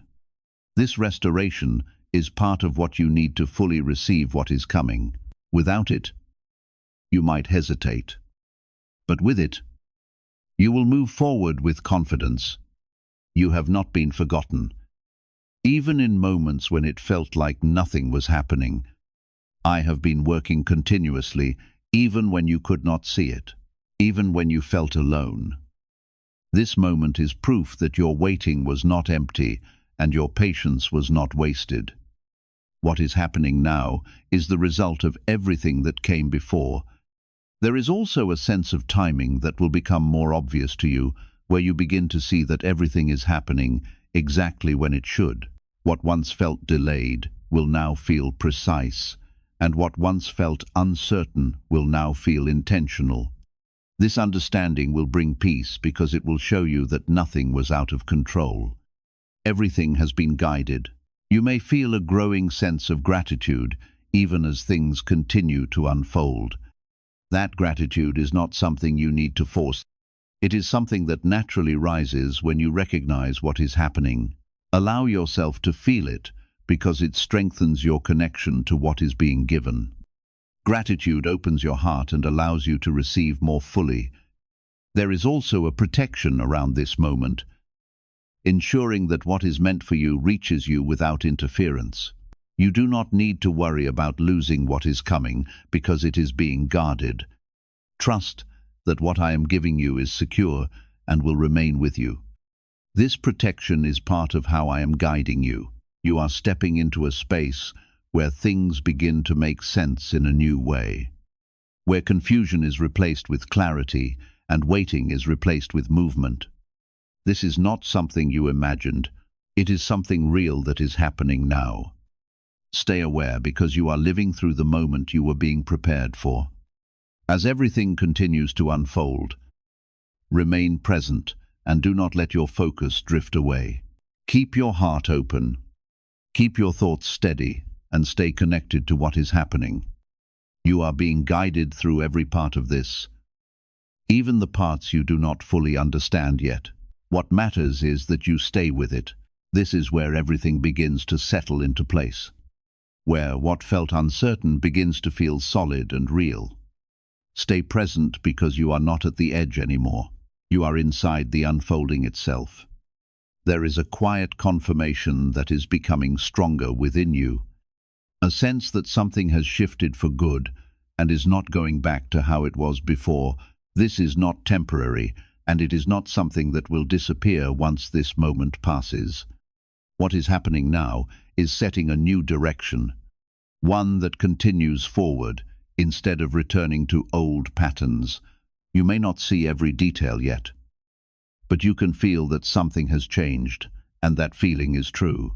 This restoration is part of what you need to fully receive what is coming. Without it, you might hesitate. But with it, you will move forward with confidence. You have not been forgotten. Even in moments when it felt like nothing was happening, I have been working continuously, even when you could not see it, even when you felt alone. This moment is proof that your waiting was not empty and your patience was not wasted. What is happening now is the result of everything that came before. There is also a sense of timing that will become more obvious to you, where you begin to see that everything is happening exactly when it should. What once felt delayed will now feel precise, and what once felt uncertain will now feel intentional. This understanding will bring peace because it will show you that nothing was out of control. Everything has been guided. You may feel a growing sense of gratitude even as things continue to unfold. That gratitude is not something you need to force. It is something that naturally rises when you recognize what is happening. Allow yourself to feel it because it strengthens your connection to what is being given. Gratitude opens your heart and allows you to receive more fully. There is also a protection around this moment, ensuring that what is meant for you reaches you without interference. You do not need to worry about losing what is coming because it is being guarded. Trust that what I am giving you is secure and will remain with you. This protection is part of how I am guiding you. You are stepping into a space where things begin to make sense in a new way, where confusion is replaced with clarity and waiting is replaced with movement. This is not something you imagined. It is something real that is happening now. Stay aware because you are living through the moment you were being prepared for. As everything continues to unfold, remain present and do not let your focus drift away. Keep your heart open, keep your thoughts steady, and stay connected to what is happening. You are being guided through every part of this, even the parts you do not fully understand yet. What matters is that you stay with it. This is where everything begins to settle into place, where what felt uncertain begins to feel solid and real. Stay present because you are not at the edge anymore. You are inside the unfolding itself. There is a quiet confirmation that is becoming stronger within you, a sense that something has shifted for good and is not going back to how it was before. This is not temporary, and it is not something that will disappear once this moment passes. What is happening now is setting a new direction, one that continues forward instead of returning to old patterns. You may not see every detail yet, but you can feel that something has changed, and that feeling is true.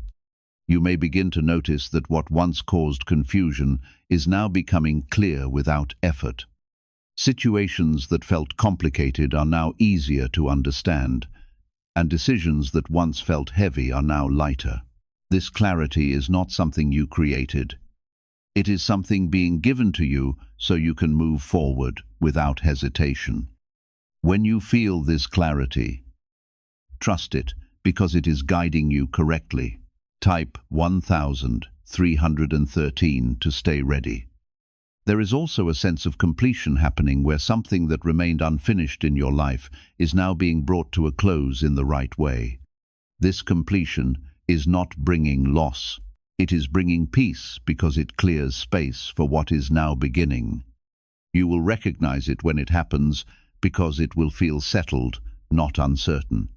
You may begin to notice that what once caused confusion is now becoming clear without effort. Situations that felt complicated are now easier to understand, and decisions that once felt heavy are now lighter. This clarity is not something you created. It is something being given to you so you can move forward without hesitation. When you feel this clarity, trust it because it is guiding you correctly. Type 1313 to stay ready. There is also a sense of completion happening where something that remained unfinished in your life is now being brought to a close in the right way. This completion is not bringing loss. It is bringing peace because it clears space for what is now beginning. You will recognize it when it happens because it will feel settled, not uncertain.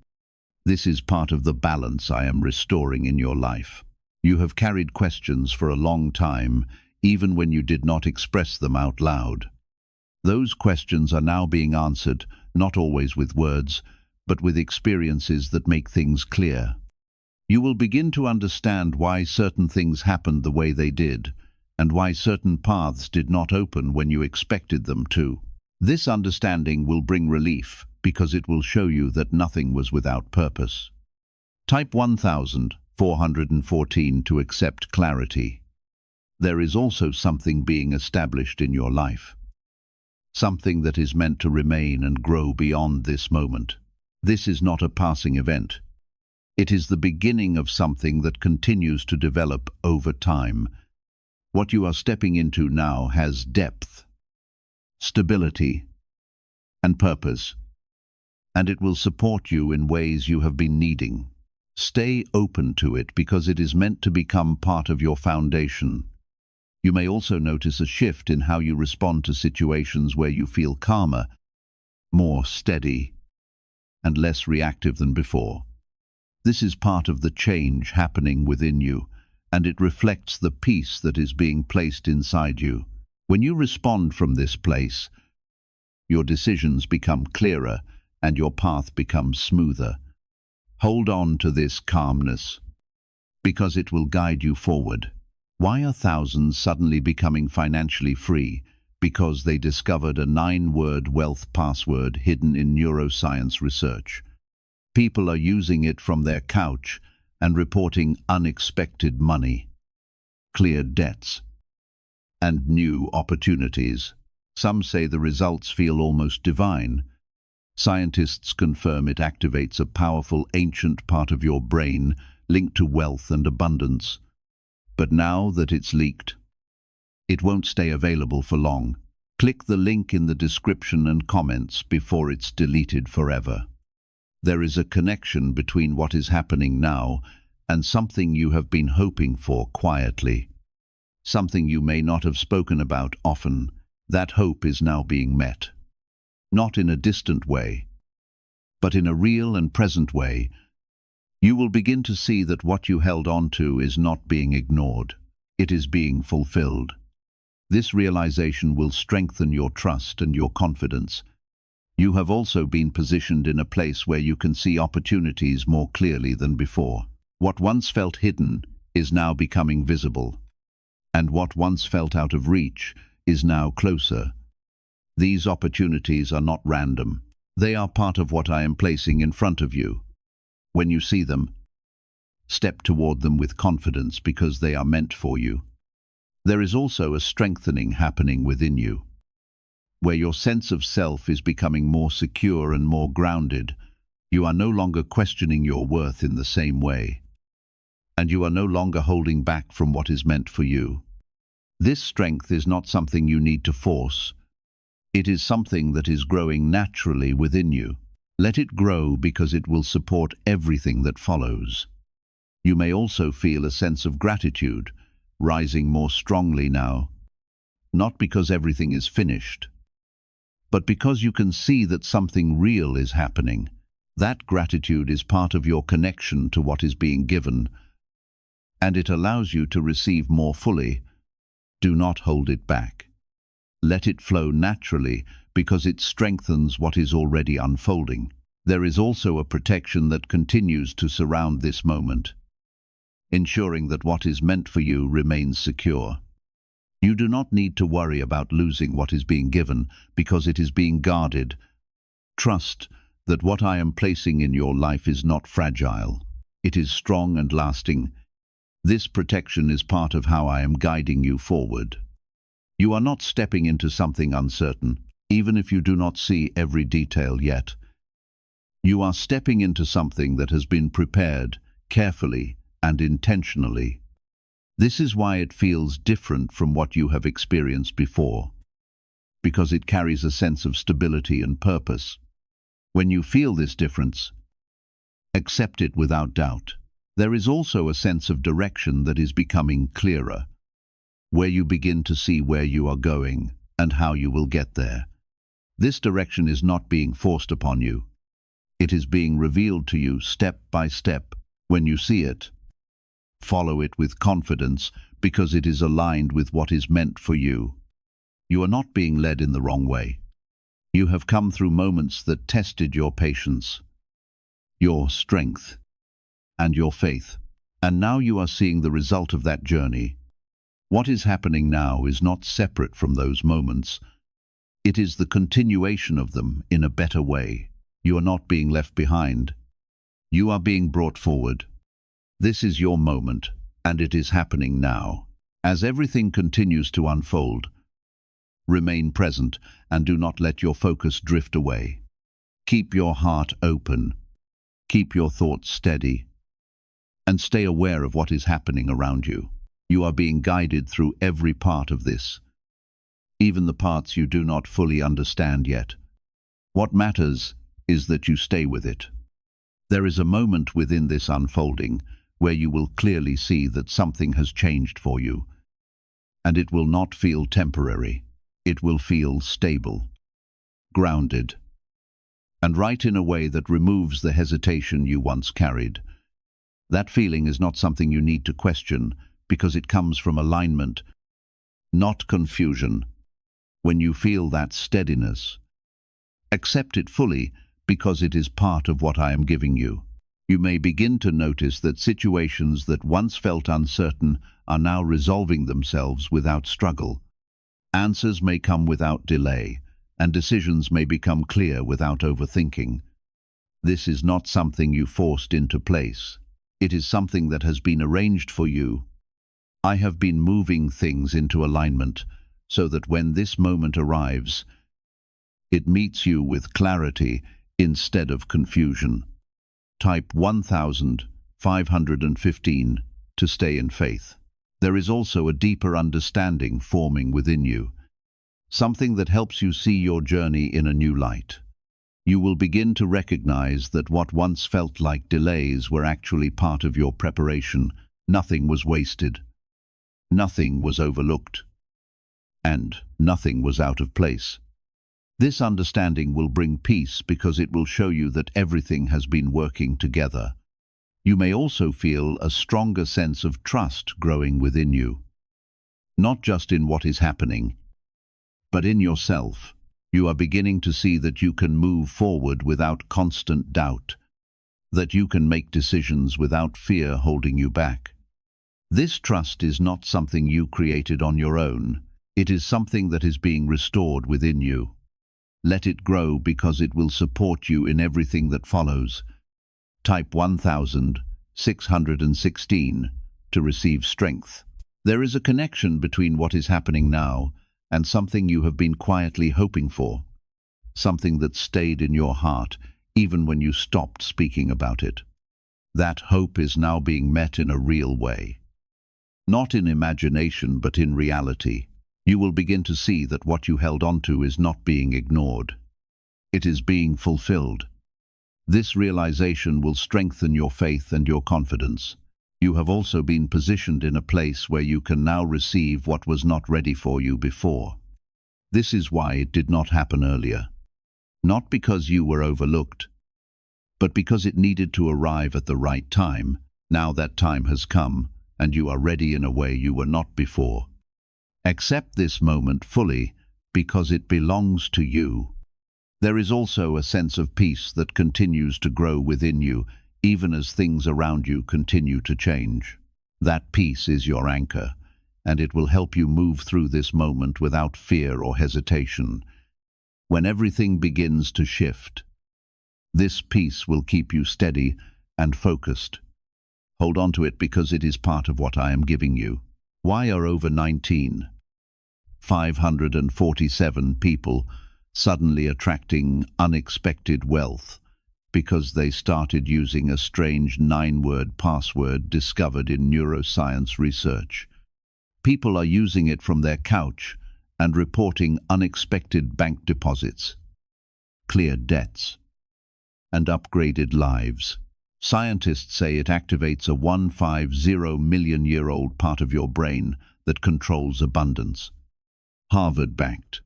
This is part of the balance I am restoring in your life. You have carried questions for a long time, even when you did not express them out loud. Those questions are now being answered, not always with words, but with experiences that make things clear. You will begin to understand why certain things happened the way they did, and why certain paths did not open when you expected them to. This understanding will bring relief, because it will show you that nothing was without purpose. Type 1414 to accept clarity. There is also something being established in your life, something that is meant to remain and grow beyond this moment. This is not a passing event. It is the beginning of something that continues to develop over time. What you are stepping into now has depth, stability, and purpose, and it will support you in ways you have been needing. Stay open to it because it is meant to become part of your foundation. You may also notice a shift in how you respond to situations where you feel calmer, more steady, and less reactive than before. This is part of the change happening within you, and it reflects the peace that is being placed inside you. When you respond from this place, your decisions become clearer and your path becomes smoother. Hold on to this calmness, because it will guide you forward. Why are thousands suddenly becoming financially free? Because they discovered a 9-word wealth password hidden in neuroscience research. People are using it from their couch and reporting unexpected money, cleared debts, and new opportunities. Some say the results feel almost divine. Scientists confirm it activates a powerful ancient part of your brain linked to wealth and abundance. But now that it's leaked, it won't stay available for long. Click the link in the description and comments before it's deleted forever. There is a connection between what is happening now and something you have been hoping for quietly. Something you may not have spoken about often. That hope is now being met. Not in a distant way, but in a real and present way. You will begin to see that what you held on to is not being ignored. It is being fulfilled. This realization will strengthen your trust and your confidence. You have also been positioned in a place where you can see opportunities more clearly than before. What once felt hidden is now becoming visible, and what once felt out of reach is now closer. These opportunities are not random. They are part of what I am placing in front of you. When you see them, step toward them with confidence because they are meant for you. There is also a strengthening happening within you, where your sense of self is becoming more secure and more grounded. You are no longer questioning your worth in the same way, and you are no longer holding back from what is meant for you. This strength is not something you need to force. It is something that is growing naturally within you. Let it grow because it will support everything that follows. You may also feel a sense of gratitude rising more strongly now, not because everything is finished, but because you can see that something real is happening. That gratitude is part of your connection to what is being given, and it allows you to receive more fully. Do not hold it back. Let it flow naturally because it strengthens what is already unfolding. There is also a protection that continues to surround this moment, ensuring that what is meant for you remains secure. You do not need to worry about losing what is being given because it is being guarded. Trust that what I am placing in your life is not fragile. It is strong and lasting. This protection is part of how I am guiding you forward. You are not stepping into something uncertain, even if you do not see every detail yet. You are stepping into something that has been prepared carefully and intentionally. This is why it feels different from what you have experienced before, because it carries a sense of stability and purpose. When you feel this difference, accept it without doubt. There is also a sense of direction that is becoming clearer, where you begin to see where you are going and how you will get there. This direction is not being forced upon you. It is being revealed to you step by step. When you see it, follow it with confidence because it is aligned with what is meant for you. You are not being led in the wrong way. You have come through moments that tested your patience, your strength, and your faith, and now you are seeing the result of that journey. What is happening now is not separate from those moments. It is the continuation of them in a better way. You are not being left behind. You are being brought forward. This is your moment, and it is happening now. As everything continues to unfold, remain present and do not let your focus drift away. Keep your heart open. Keep your thoughts steady, and stay aware of what is happening around you. You are being guided through every part of this, even the parts you do not fully understand yet. What matters is that you stay with it. There is a moment within this unfolding where you will clearly see that something has changed for you, and it will not feel temporary. It will feel stable, grounded, and right in a way that removes the hesitation you once carried. That feeling is not something you need to question because it comes from alignment, not confusion. When you feel that steadiness, accept it fully because it is part of what I am giving you. You may begin to notice that situations that once felt uncertain are now resolving themselves without struggle. Answers may come without delay, and decisions may become clear without overthinking. This is not something you forced into place. It is something that has been arranged for you. I have been moving things into alignment so that when this moment arrives, it meets you with clarity instead of confusion. Type 1515 to stay in faith. There is also a deeper understanding forming within you. something that helps you see your journey in a new light. You will begin to recognize that what once felt like delays were actually part of your preparation. Nothing was wasted. Nothing was overlooked. And nothing was out of place. This understanding will bring peace because it will show you that everything has been working together. You may also feel a stronger sense of trust growing within you. Not just in what is happening, but in yourself. You are beginning to see that you can move forward without constant doubt, that you can make decisions without fear holding you back. This trust is not something you created on your own. It is something that is being restored within you. Let it grow because it will support you in everything that follows. Type 1616 to receive strength. There is a connection between what is happening now and something you have been quietly hoping for, something that stayed in your heart even when you stopped speaking about it. That hope is now being met in a real way. Not in imagination, but in reality. You will begin to see that what you held onto is not being ignored. It is being fulfilled. This realization will strengthen your faith and your confidence. You have also been positioned in a place where you can now receive what was not ready for you before. This is why it did not happen earlier. Not because you were overlooked, but because it needed to arrive at the right time. Now that time has come, and you are ready in a way you were not before. Accept this moment fully, because it belongs to you. There is also a sense of peace that continues to grow within you, even as things around you continue to change. That peace is your anchor, and it will help you move through this moment without fear or hesitation. When everything begins to shift, this peace will keep you steady and focused. Hold on to it because it is part of what I am giving you. Why are over 547 people suddenly attracting unexpected wealth? Because they started using a strange 9-word password discovered in neuroscience research. People are using it from their couch and reporting unexpected bank deposits, cleared debts, and upgraded lives. Scientists say it activates a 150-million-year-old part of your brain that controls abundance. Harvard-backed,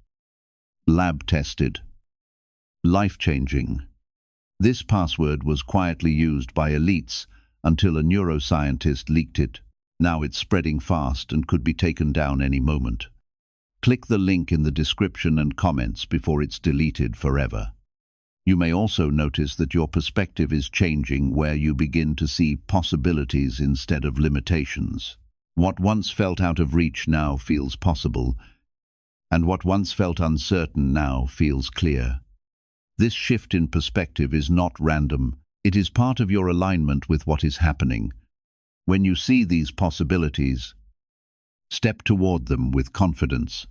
lab-tested, life-changing. This password was quietly used by elites until a neuroscientist leaked it. Now it's spreading fast and could be taken down any moment. Click the link in the description and comments before it's deleted forever. You may also notice that your perspective is changing, where you begin to see possibilities instead of limitations. What once felt out of reach now feels possible, and what once felt uncertain now feels clear. This shift in perspective is not random. It is part of your alignment with what is happening. When you see these possibilities, step toward them with confidence.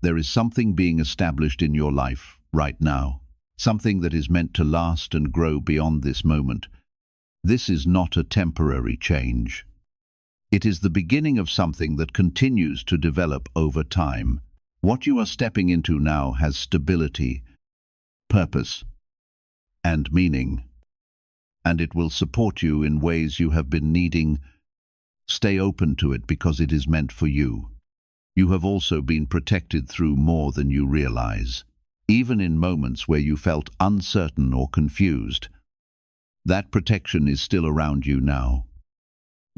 There is something being established in your life right now. Something that is meant to last and grow beyond this moment. This is not a temporary change. It is the beginning of something that continues to develop over time. What you are stepping into now has stability, purpose, and meaning, and it will support you in ways you have been needing. Stay open to it because it is meant for you. You have also been protected through more than you realize. Even in moments where you felt uncertain or confused, that protection is still around you now,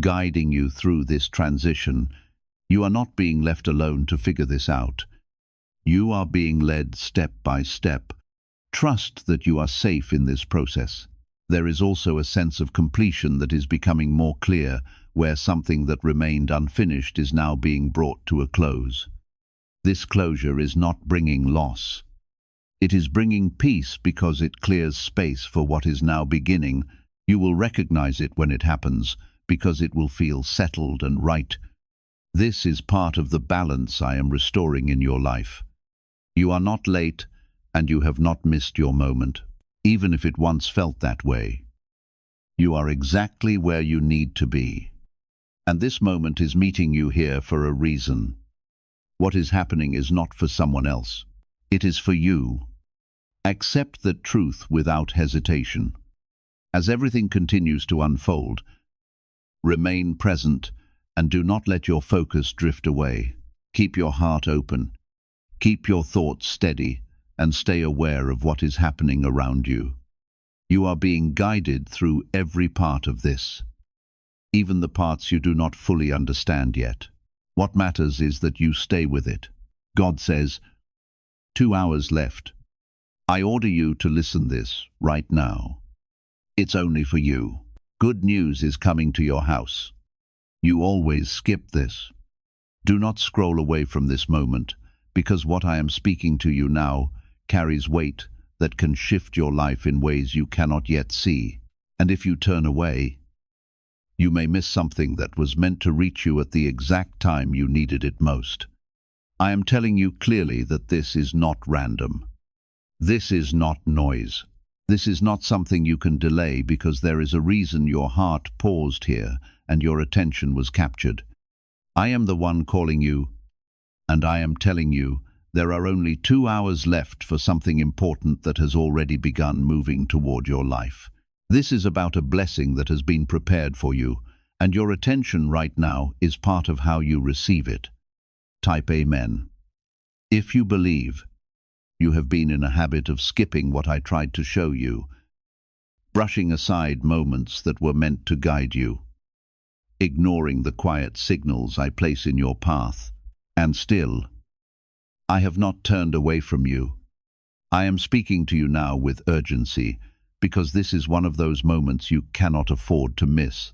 guiding you through this transition. You are not being left alone to figure this out. You are being led step by step. Trust that you are safe in this process. There is also a sense of completion that is becoming more clear, where something that remained unfinished is now being brought to a close. This closure is not bringing loss. It is bringing peace because it clears space for what is now beginning. You will recognize it when it happens, because it will feel settled and right. This is part of the balance I am restoring in your life. You are not late, and you have not missed your moment, even if it once felt that way. You are exactly where you need to be. And this moment is meeting you here for a reason. What is happening is not for someone else. It is for you. Accept the truth without hesitation. As everything continues to unfold, remain present and do not let your focus drift away. Keep your heart open. Keep your thoughts steady and stay aware of what is happening around you. You are being guided through every part of this, even the parts you do not fully understand yet. What matters is that you stay with it. God says, 2 hours left. I order you to listen this right now. It's only for you. Good news is coming to your house. You always skip this. Do not scroll away from this moment, because what I am speaking to you now carries weight that can shift your life in ways you cannot yet see. And if you turn away, you may miss something that was meant to reach you at the exact time you needed it most. I am telling you clearly that this is not random. This is not noise. This is not something you can delay because there is a reason your heart paused here and your attention was captured. I am the one calling you, and I am telling you there are only 2 hours left for something important that has already begun moving toward your life. This is about a blessing that has been prepared for you, and your attention right now is part of how you receive it. Type Amen. If you believe, you have been in a habit of skipping what I tried to show you, brushing aside moments that were meant to guide you, ignoring the quiet signals I place in your path, and still, I have not turned away from you. I am speaking to you now with urgency, because this is one of those moments you cannot afford to miss.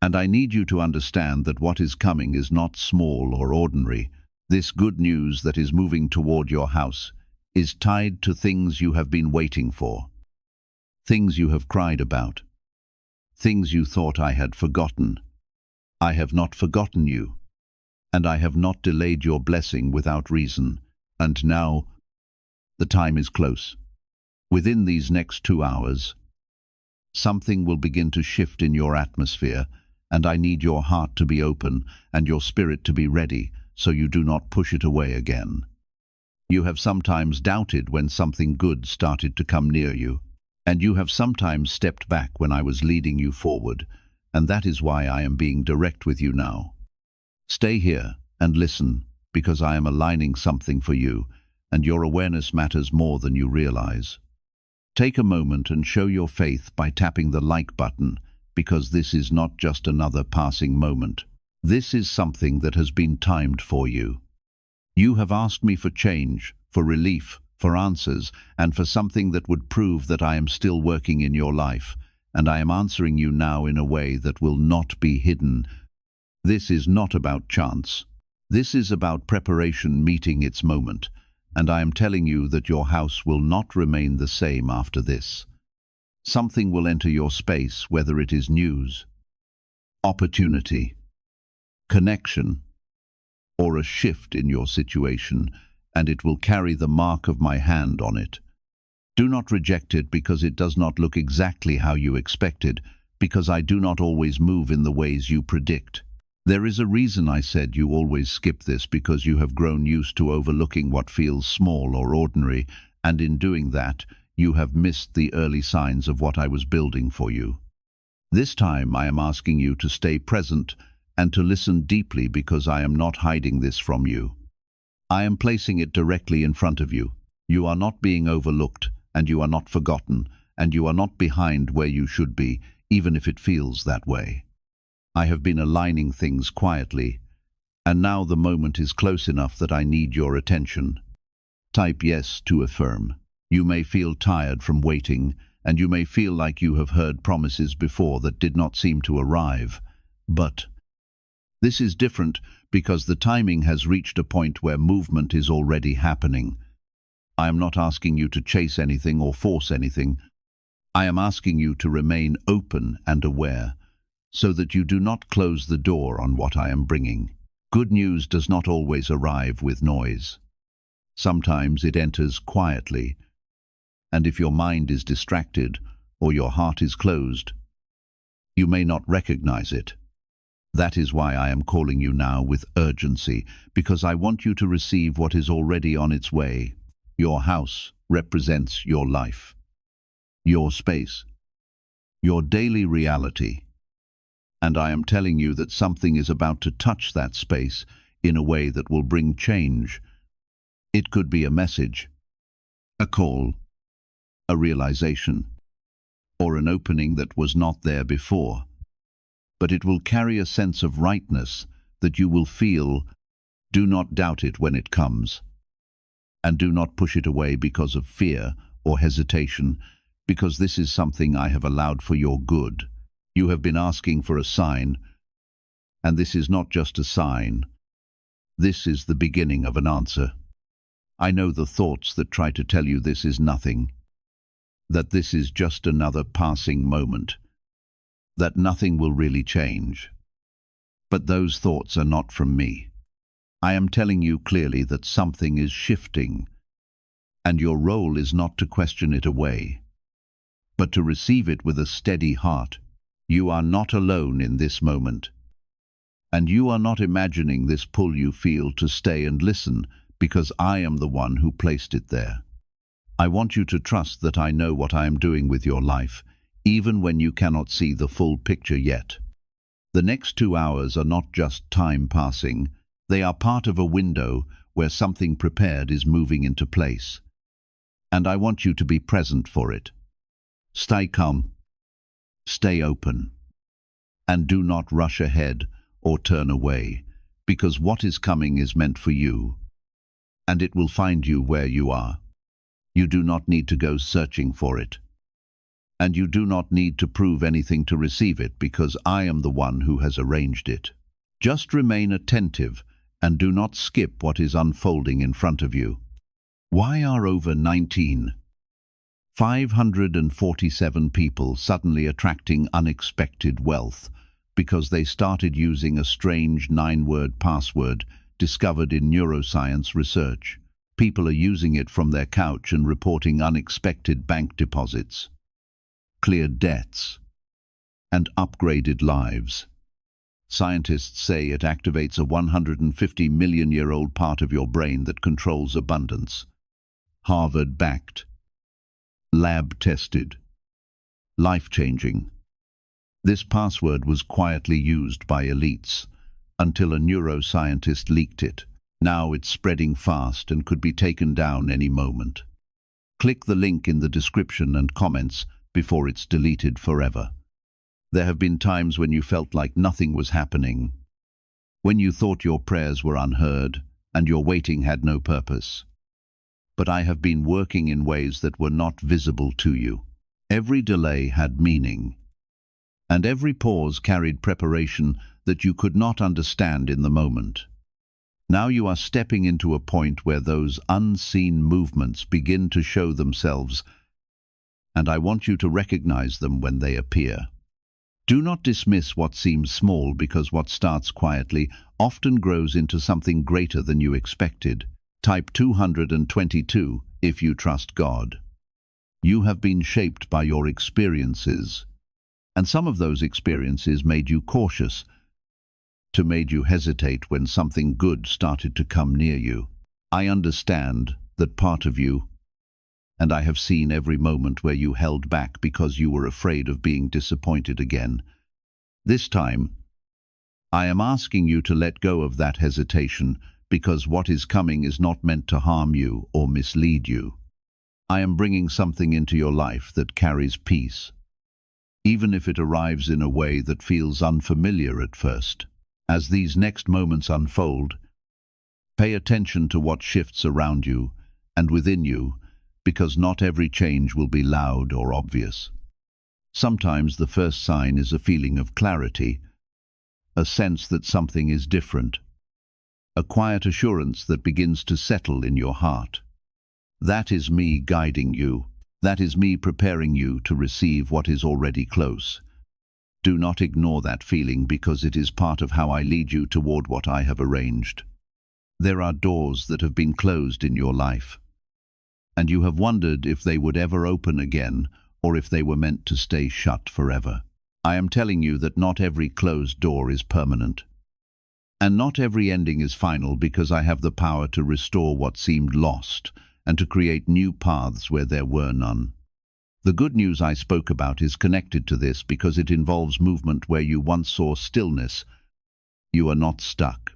And I need you to understand that what is coming is not small or ordinary. This good news that is moving toward your house is tied to things you have been waiting for, things you have cried about, things you thought I had forgotten. I have not forgotten you, and I have not delayed your blessing without reason. And now, the time is close. Within these next 2 hours, something will begin to shift in your atmosphere, and I need your heart to be open and your spirit to be ready so you do not push it away again. You have sometimes doubted when something good started to come near you, and you have sometimes stepped back when I was leading you forward, and that is why I am being direct with you now. Stay here and listen, because I am aligning something for you, and your awareness matters more than you realize. Take a moment and show your faith by tapping the like button, because this is not just another passing moment. This is something that has been timed for you. You have asked me for change, for relief, for answers, and for something that would prove that I am still working in your life, and I am answering you now in a way that will not be hidden. This is not about chance. This is about preparation meeting its moment, and I am telling you that your house will not remain the same after this. Something will enter your space, whether it is news, opportunity, connection, or a shift in your situation, and it will carry the mark of my hand on it. Do not reject it because it does not look exactly how you expected, because I do not always move in the ways you predict. There is a reason I said you always skip this, because you have grown used to overlooking what feels small or ordinary, and in doing that, you have missed the early signs of what I was building for you. This time I am asking you to stay present and to listen deeply, because I am not hiding this from you. I am placing it directly in front of you. You are not being overlooked, and you are not forgotten, and you are not behind where you should be, even if it feels that way. I have been aligning things quietly, and now the moment is close enough that I need your attention. Type yes to affirm. You may feel tired from waiting, and you may feel like you have heard promises before that did not seem to arrive. But this is different, because the timing has reached a point where movement is already happening. I am not asking you to chase anything or force anything. I am asking you to remain open and aware, so that you do not close the door on what I am bringing. Good news does not always arrive with noise. Sometimes it enters quietly, and if your mind is distracted or your heart is closed, you may not recognize it. That is why I am calling you now with urgency, because I want you to receive what is already on its way. Your house represents your life, your space, your daily reality. And I am telling you that something is about to touch that space in a way that will bring change. It could be a message, a call, a realization, or an opening that was not there before. But it will carry a sense of rightness that you will feel. Do not doubt it when it comes. And do not push it away because of fear or hesitation, because this is something I have allowed for your good. You have been asking for a sign, and this is not just a sign. This is the beginning of an answer. I know the thoughts that try to tell you this is nothing, that this is just another passing moment, that nothing will really change. But those thoughts are not from me. I am telling you clearly that something is shifting, and your role is not to question it away, but to receive it with a steady heart. You are not alone in this moment, and you are not imagining this pull you feel to stay and listen, because I am the one who placed it there. I want you to trust that I know what I am doing with your life, even when you cannot see the full picture yet. The next 2 hours are not just time passing, they are part of a window where something prepared is moving into place. And I want you to be present for it. Stay calm, stay open, and do not rush ahead or turn away, because what is coming is meant for you, and it will find you where you are. You do not need to go searching for it, and you do not need to prove anything to receive it, because I am the one who has arranged it. Just remain attentive and do not skip what is unfolding in front of you. Why are over 547 people suddenly attracting unexpected wealth? Because they started using a strange 9-word password discovered in neuroscience research. People are using it from their couch and reporting unexpected bank deposits, cleared debts, and upgraded lives. Scientists say it activates a 150-million-year-old part of your brain that controls abundance. Harvard-backed, lab-tested, life-changing. This password was quietly used by elites until a neuroscientist leaked it. Now it's spreading fast and could be taken down any moment. Click the link in the description and comments before it's deleted forever. There have been times when you felt like nothing was happening, when you thought your prayers were unheard and your waiting had no purpose. But I have been working in ways that were not visible to you. Every delay had meaning, and every pause carried preparation that you could not understand in the moment. Now you are stepping into a point where those unseen movements begin to show themselves, and I want you to recognize them when they appear. Do not dismiss what seems small, because what starts quietly often grows into something greater than you expected. Type 222 if you trust God. You have been shaped by your experiences, and some of those experiences made you cautious, made you hesitate when something good started to come near you. I understand that part of you, and I have seen every moment where you held back because you were afraid of being disappointed again. This time, I am asking you to let go of that hesitation, because what is coming is not meant to harm you or mislead you. I am bringing something into your life that carries peace, even if it arrives in a way that feels unfamiliar at first. As these next moments unfold, pay attention to what shifts around you and within you, because not every change will be loud or obvious. Sometimes the first sign is a feeling of clarity, a sense that something is different, a quiet assurance that begins to settle in your heart. That is me guiding you. That is me preparing you to receive what is already close. Do not ignore that feeling, because it is part of how I lead you toward what I have arranged. There are doors that have been closed in your life, and you have wondered if they would ever open again, or if they were meant to stay shut forever. I am telling you that not every closed door is permanent. And not every ending is final, because I have the power to restore what seemed lost and to create new paths where there were none. The good news I spoke about is connected to this because it involves movement where you once saw stillness. You are not stuck.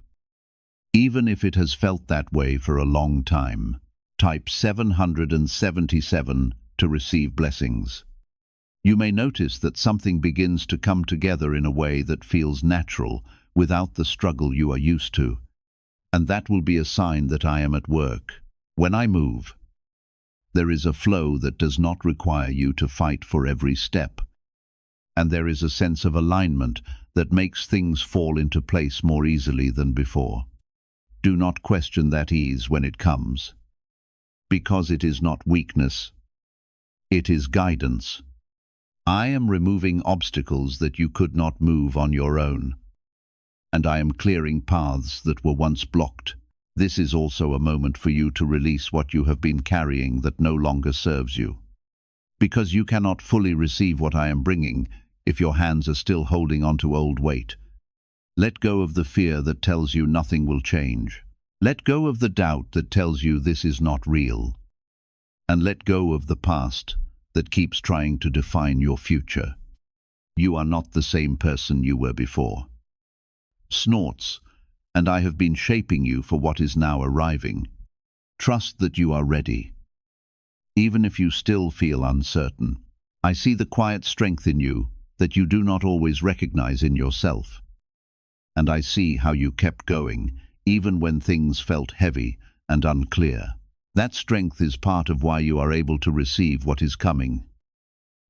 Even if it has felt that way for a long time. Type 777 to receive blessings. You may notice that something begins to come together in a way that feels natural, without the struggle you are used to. And that will be a sign that I am at work. When I move, there is a flow that does not require you to fight for every step. And there is a sense of alignment that makes things fall into place more easily than before. Do not question that ease when it comes, because it is not weakness. It is guidance. I am removing obstacles that you could not move on your own, and I am clearing paths that were once blocked. This is also a moment for you to release what you have been carrying that no longer serves you, because you cannot fully receive what I am bringing if your hands are still holding on to old weight. Let go of the fear that tells you nothing will change. Let go of the doubt that tells you this is not real. And let go of the past that keeps trying to define your future. You are not the same person you were before. Snorts, and I have been shaping you for what is now arriving. Trust that you are ready. Even if you still feel uncertain, I see the quiet strength in you that you do not always recognize in yourself. And I see how you kept going, even when things felt heavy and unclear. That strength is part of why you are able to receive what is coming,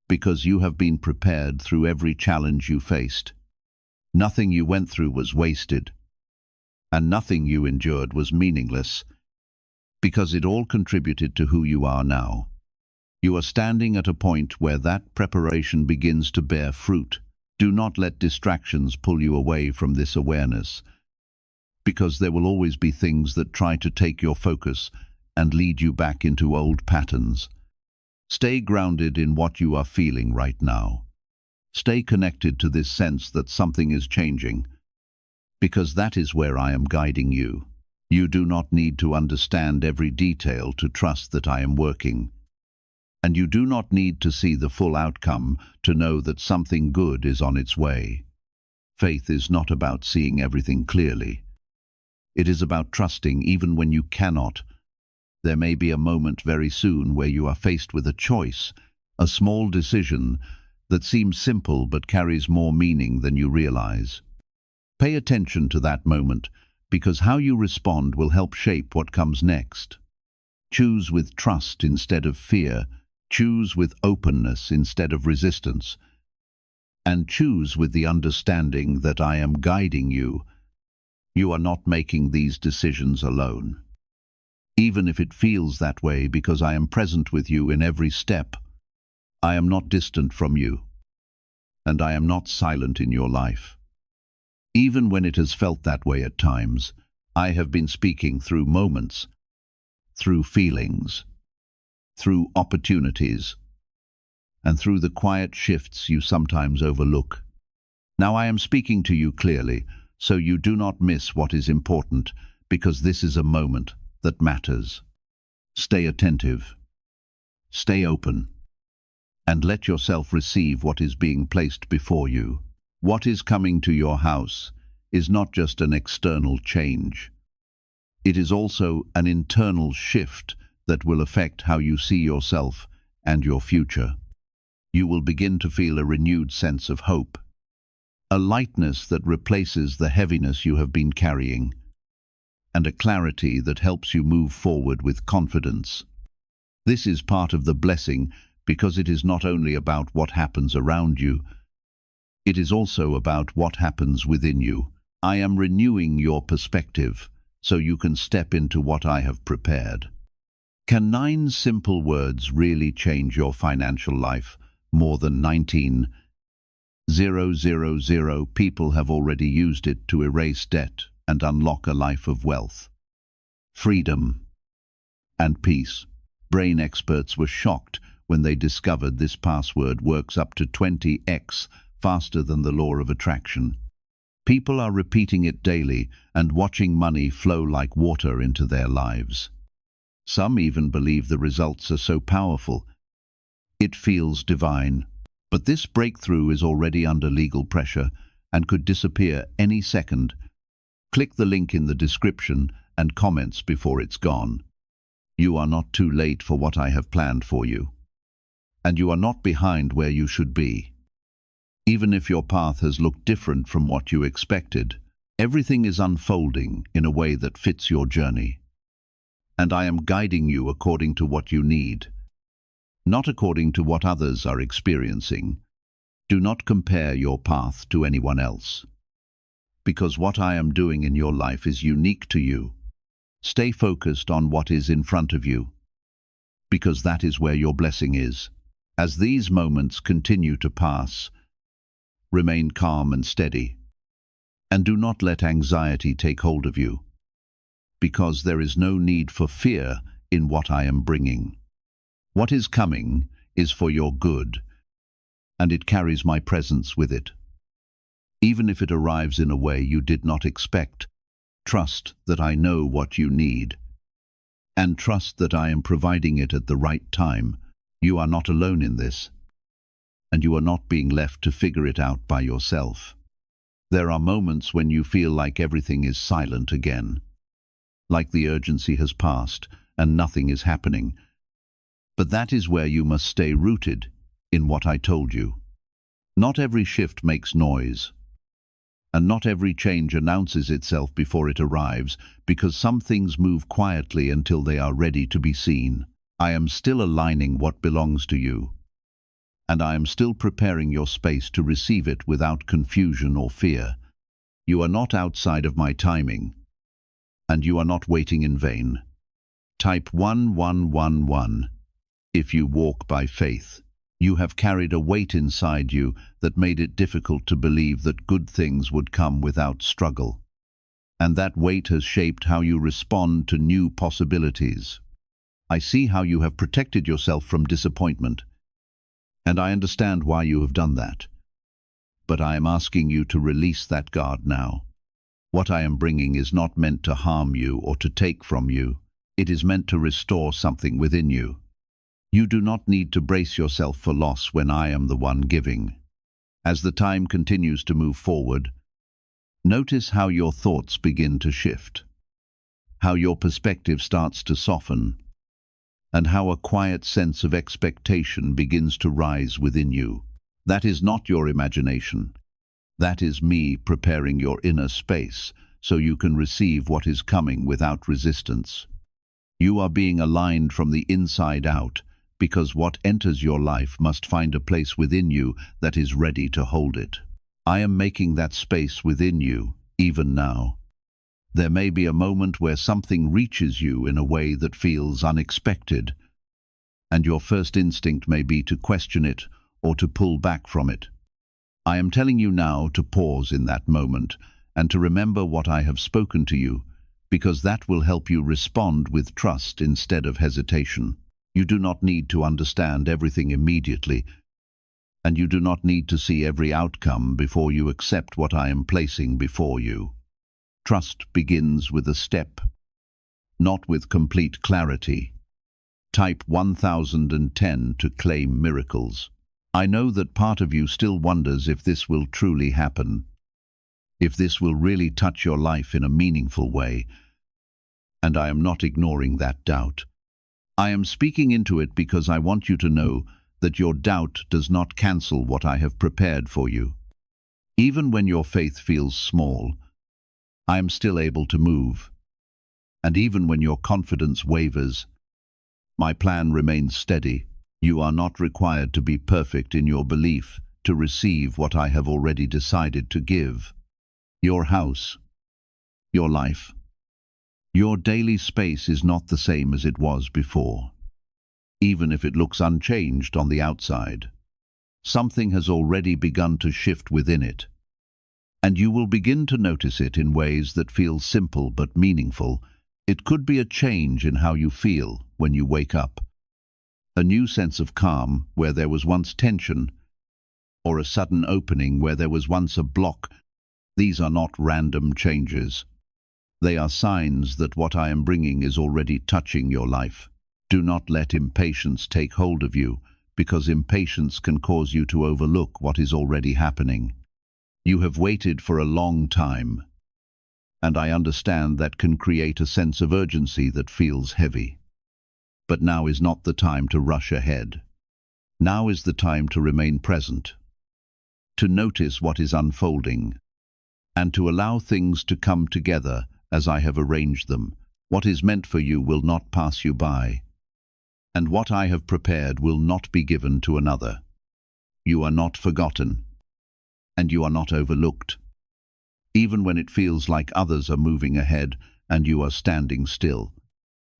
because you have been prepared through every challenge you faced. Nothing you went through was wasted, and nothing you endured was meaningless, because it all contributed to who you are now. You are standing at a point where that preparation begins to bear fruit. Do not let distractions pull you away from this awareness, because there will always be things that try to take your focus and lead you back into old patterns. Stay grounded in what you are feeling right now. Stay connected to this sense that something is changing, because that is where I am guiding you. You do not need to understand every detail to trust that I am working. And you do not need to see the full outcome to know that something good is on its way. Faith is not about seeing everything clearly. It is about trusting even when you cannot. There may be a moment very soon where you are faced with a choice, a small decision that seems simple but carries more meaning than you realize. Pay attention to that moment, because how you respond will help shape what comes next. Choose with trust instead of fear. Choose with openness instead of resistance. And choose with the understanding that I am guiding you. You are not making these decisions alone. Even if it feels that way, because I am present with you in every step. I am not distant from you, and I am not silent in your life. Even when it has felt that way at times, I have been speaking through moments, through feelings, through opportunities, and through the quiet shifts you sometimes overlook. Now I am speaking to you clearly, so you do not miss what is important, because this is a moment that matters. Stay attentive, stay open, and let yourself receive what is being placed before you. What is coming to your house is not just an external change. It is also an internal shift that will affect how you see yourself and your future. You will begin to feel a renewed sense of hope, a lightness that replaces the heaviness you have been carrying, and a clarity that helps you move forward with confidence. This is part of the blessing, because it is not only about what happens around you, it is also about what happens within you. I am renewing your perspective so you can step into what I have prepared. Can 9 simple words really change your financial life? More than 19,000 people have already used it to erase debt and unlock a life of wealth, freedom, and peace. Brain experts were shocked when they discovered this password works up to 20x faster than the law of attraction. People are repeating it daily and watching money flow like water into their lives. Some even believe the results are so powerful. It feels divine. But this breakthrough is already under legal pressure and could disappear any second. Click the link in the description and comments before it's gone. You are not too late for what I have planned for you. And you are not behind where you should be. Even if your path has looked different from what you expected, everything is unfolding in a way that fits your journey. And I am guiding you according to what you need, not according to what others are experiencing. Do not compare your path to anyone else, because what I am doing in your life is unique to you. Stay focused on what is in front of you, because that is where your blessing is. As these moments continue to pass, remain calm and steady, and do not let anxiety take hold of you, because there is no need for fear in what I am bringing. What is coming is for your good, and it carries my presence with it. Even if it arrives in a way you did not expect, trust that I know what you need, and trust that I am providing it at the right time. You are not alone in this, and you are not being left to figure it out by yourself. There are moments when you feel like everything is silent again, like the urgency has passed and nothing is happening. But that is where you must stay rooted in what I told you. Not every shift makes noise, and not every change announces itself before it arrives, because some things move quietly until they are ready to be seen. I am still aligning what belongs to you, and I am still preparing your space to receive it without confusion or fear. You are not outside of my timing, and you are not waiting in vain. Type 1111 if you walk by faith. You have carried a weight inside you that made it difficult to believe that good things would come without struggle. And that weight has shaped how you respond to new possibilities. I see how you have protected yourself from disappointment, and I understand why you have done that. But I am asking you to release that guard now. What I am bringing is not meant to harm you or to take from you. It is meant to restore something within you. You do not need to brace yourself for loss when I am the one giving. As the time continues to move forward, notice how your thoughts begin to shift, how your perspective starts to soften, and how a quiet sense of expectation begins to rise within you. That is not your imagination. That is me preparing your inner space so you can receive what is coming without resistance. You are being aligned from the inside out, because what enters your life must find a place within you that is ready to hold it. I am making that space within you, even now. There may be a moment where something reaches you in a way that feels unexpected, and your first instinct may be to question it or to pull back from it. I am telling you now to pause in that moment and to remember what I have spoken to you, because that will help you respond with trust instead of hesitation. You do not need to understand everything immediately, and you do not need to see every outcome before you accept what I am placing before you. Trust begins with a step, not with complete clarity. Type 1010 to claim miracles. I know that part of you still wonders if this will truly happen, if this will really touch your life in a meaningful way, and I am not ignoring that doubt. I am speaking into it because I want you to know that your doubt does not cancel what I have prepared for you. Even when your faith feels small, I am still able to move. And even when your confidence wavers, my plan remains steady. You are not required to be perfect in your belief to receive what I have already decided to give. Your house, your life, your daily space is not the same as it was before. Even if it looks unchanged on the outside, something has already begun to shift within it. And you will begin to notice it in ways that feel simple but meaningful. It could be a change in how you feel when you wake up. A new sense of calm where there was once tension, or a sudden opening where there was once a block. These are not random changes. They are signs that what I am bringing is already touching your life. Do not let impatience take hold of you, because impatience can cause you to overlook what is already happening. You have waited for a long time, and I understand that can create a sense of urgency that feels heavy. But now is not the time to rush ahead. Now is the time to remain present, to notice what is unfolding, and to allow things to come together as I have arranged them. What is meant for you will not pass you by, and what I have prepared will not be given to another. You are not forgotten, and you are not overlooked. Even when it feels like others are moving ahead and you are standing still.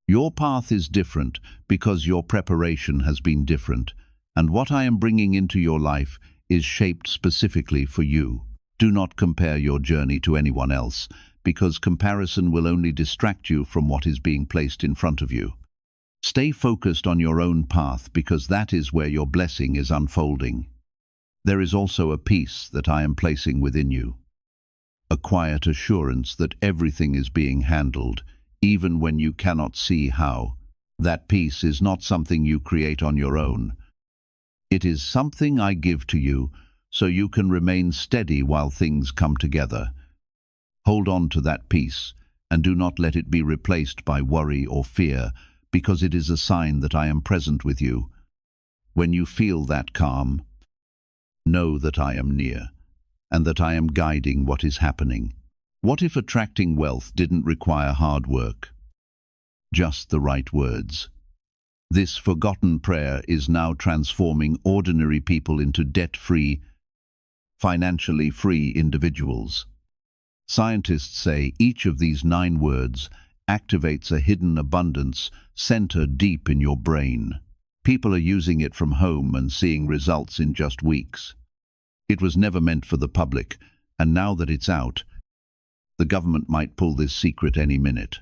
Your path is different because your preparation has been different, and what I am bringing into your life is shaped specifically for you. Do not compare your journey to anyone else, because comparison will only distract you from what is being placed in front of you. Stay focused on your own path, because that is where your blessing is unfolding. There is also a peace that I am placing within you, a quiet assurance that everything is being handled, even when you cannot see how. That peace is not something you create on your own. It is something I give to you so you can remain steady while things come together. Hold on to that peace, and do not let it be replaced by worry or fear, because it is a sign that I am present with you. When you feel that calm, know that I am near, and that I am guiding what is happening. What if attracting wealth didn't require hard work? Just the right words. This forgotten prayer is now transforming ordinary people into debt-free, financially free individuals. Scientists say each of these 9 words activates a hidden abundance center deep in your brain. People are using it from home and seeing results in just weeks. It was never meant for the public, and now that it's out, the government might pull this secret any minute.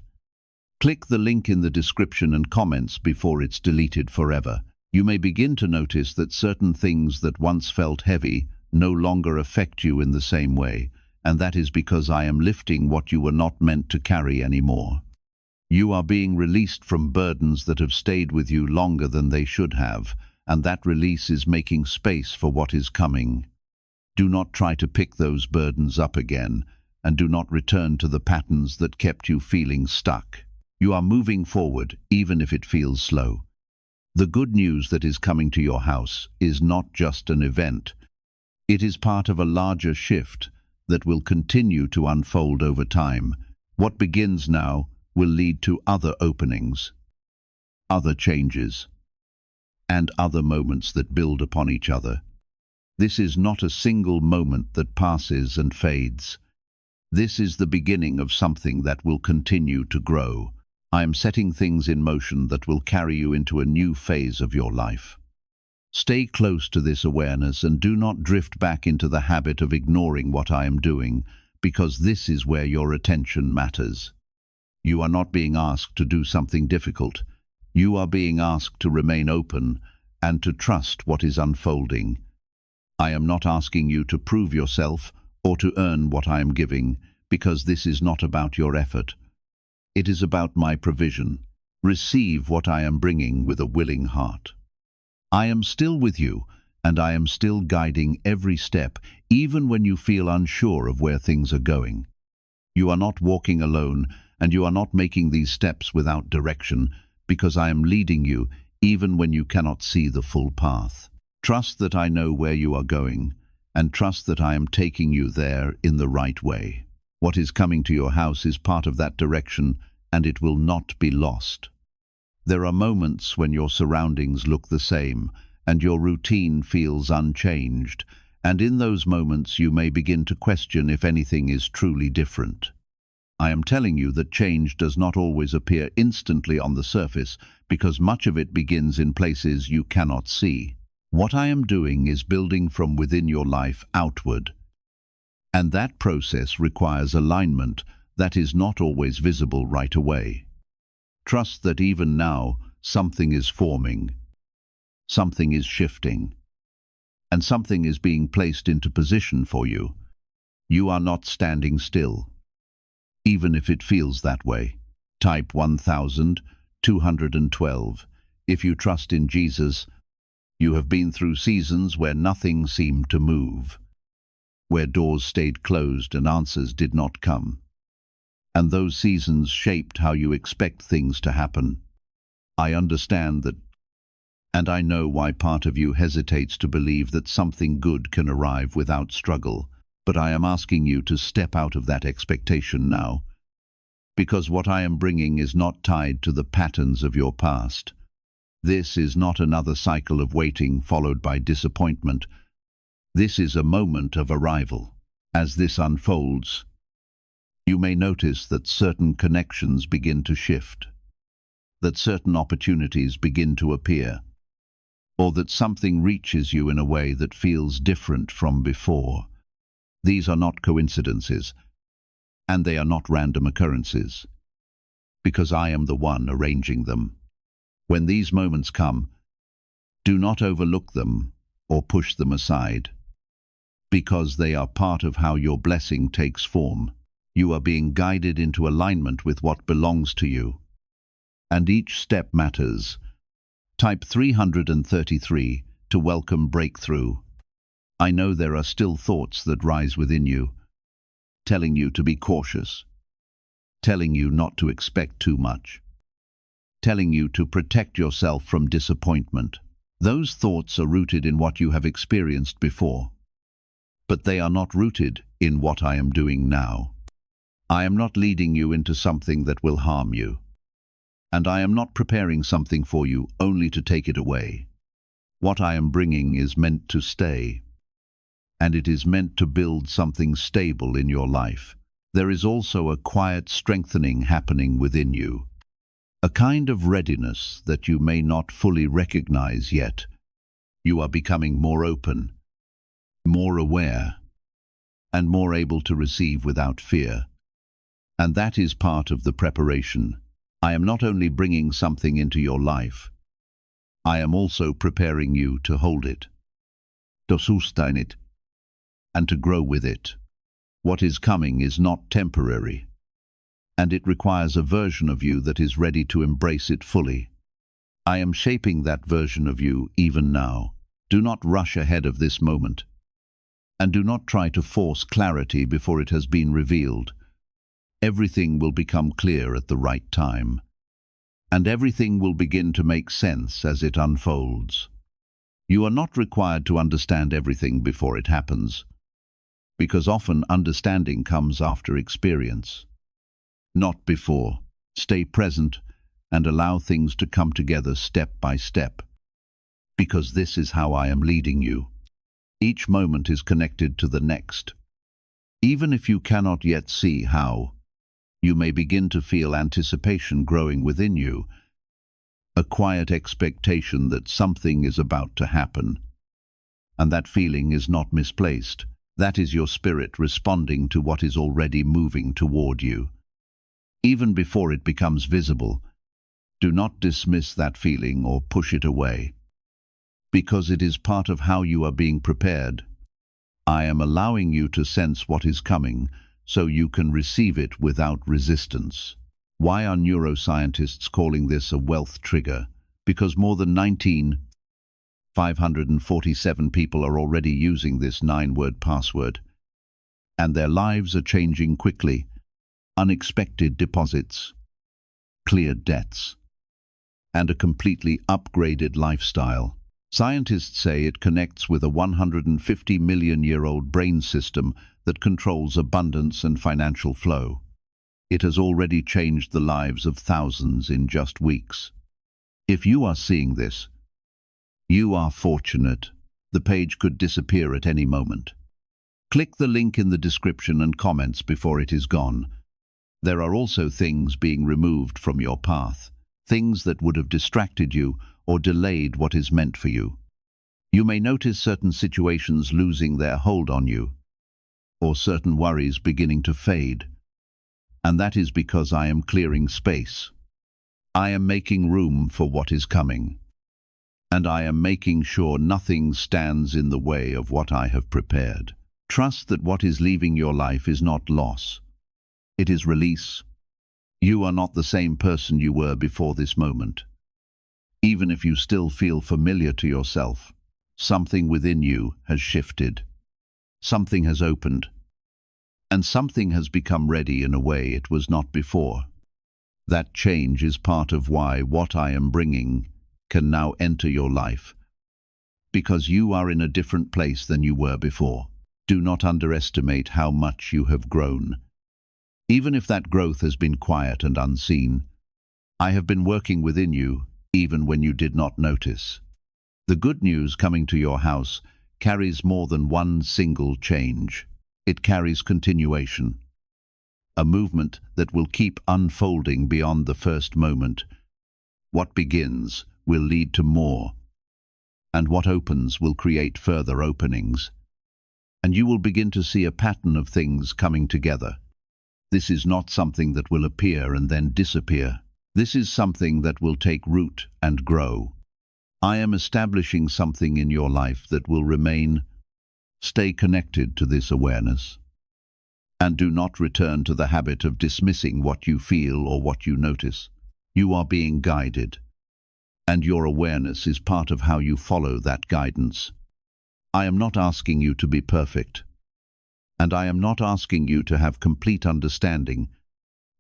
Click the link in the description and comments before it's deleted forever. You may begin to notice that certain things that once felt heavy no longer affect you in the same way, and that is because I am lifting what you were not meant to carry anymore. You are being released from burdens that have stayed with you longer than they should have, and that release is making space for what is coming. Do not try to pick those burdens up again, and do not return to the patterns that kept you feeling stuck. You are moving forward, even if it feels slow. The good news that is coming to your house is not just an event. It is part of a larger shift that will continue to unfold over time. What begins now will lead to other openings, other changes, and other moments that build upon each other. This is not a single moment that passes and fades. This is the beginning of something that will continue to grow. I am setting things in motion that will carry you into a new phase of your life. Stay close to this awareness and do not drift back into the habit of ignoring what I am doing, because this is where your attention matters. You are not being asked to do something difficult. You are being asked to remain open and to trust what is unfolding. I am not asking you to prove yourself or to earn what I am giving, because this is not about your effort. It is about my provision. Receive what I am bringing with a willing heart. I am still with you, and I am still guiding every step, even when you feel unsure of where things are going. You are not walking alone, and you are not making these steps without direction, because I am leading you even when you cannot see the full path. Trust that I know where you are going, and trust that I am taking you there in the right way. What is coming to your house is part of that direction, and it will not be lost. There are moments when your surroundings look the same, and your routine feels unchanged, and in those moments you may begin to question if anything is truly different. I am telling you that change does not always appear instantly on the surface, because much of it begins in places you cannot see. What I am doing is building from within your life outward, and that process requires alignment that is not always visible right away. Trust that even now, something is forming, something is shifting, and something is being placed into position for you. You are not standing still, even if it feels that way. Type 1212. If you trust in Jesus, you have been through seasons where nothing seemed to move, where doors stayed closed and answers did not come. And those seasons shaped how you expect things to happen. I understand that, and I know why part of you hesitates to believe that something good can arrive without struggle, but I am asking you to step out of that expectation now, because what I am bringing is not tied to the patterns of your past. This is not another cycle of waiting followed by disappointment. This is a moment of arrival. As this unfolds, you may notice that certain connections begin to shift, that certain opportunities begin to appear, or that something reaches you in a way that feels different from before. These are not coincidences, and they are not random occurrences, because I am the one arranging them. When these moments come, do not overlook them or push them aside, because they are part of how your blessing takes form. You are being guided into alignment with what belongs to you, and each step matters. Type 333 to welcome breakthrough. I know there are still thoughts that rise within you, telling you to be cautious, telling you not to expect too much, telling you to protect yourself from disappointment. Those thoughts are rooted in what you have experienced before, but they are not rooted in what I am doing now. I am not leading you into something that will harm you, and I am not preparing something for you only to take it away. What I am bringing is meant to stay, and it is meant to build something stable in your life. There is also a quiet strengthening happening within you, a kind of readiness that you may not fully recognize yet. You are becoming more open, more aware, and more able to receive without fear. And that is part of the preparation. I am not only bringing something into your life, I am also preparing you to hold it, to sustain it, and to grow with it. What is coming is not temporary, and it requires a version of you that is ready to embrace it fully. I am shaping that version of you even now. Do not rush ahead of this moment, and do not try to force clarity before it has been revealed. Everything will become clear at the right time, and everything will begin to make sense as it unfolds. You are not required to understand everything before it happens, because often understanding comes after experience, not before. Stay present and allow things to come together step by step, because this is how I am leading you. Each moment is connected to the next. Even if you cannot yet see how, you may begin to feel anticipation growing within you, a quiet expectation that something is about to happen. And that feeling is not misplaced. That is your spirit responding to what is already moving toward you. Even before it becomes visible, do not dismiss that feeling or push it away, because it is part of how you are being prepared. I am allowing you to sense what is coming, so you can receive it without resistance. Why are neuroscientists calling this a wealth trigger? Because more than 19,547 people are already using this 9-word password, and their lives are changing quickly. Unexpected deposits, cleared debts, and a completely upgraded lifestyle. Scientists say it connects with a 150-million-year-old brain system that controls abundance and financial flow. It has already changed the lives of thousands in just weeks. If you are seeing this, you are fortunate. The page could disappear at any moment. Click the link in the description and comments before it is gone. There are also things being removed from your path, things that would have distracted you or delayed what is meant for you. You may notice certain situations losing their hold on you, or certain worries beginning to fade. And that is because I am clearing space. I am making room for what is coming. and I am making sure nothing stands in the way of what I have prepared. Trust that what is leaving your life is not loss. It is release. You are not the same person you were before this moment. Even if you still feel familiar to yourself, something within you has shifted. Something has opened, and something has become ready in a way it was not before. That change is part of why what I am bringing can now enter your life, because you are in a different place than you were before. Do not underestimate how much you have grown. Even if that growth has been quiet and unseen, I have been working within you even when you did not notice. The good news coming to your house carries more than one single change. It carries continuation, a movement that will keep unfolding beyond the first moment. What begins will lead to more, and what opens will create further openings. And you will begin to see a pattern of things coming together. This is not something that will appear and then disappear. This is something that will take root and grow. I am establishing something in your life that will remain. Stay connected to this awareness, and do not return to the habit of dismissing what you feel or what you notice. You are being guided, and your awareness is part of how you follow that guidance. I am not asking you to be perfect, and I am not asking you to have complete understanding.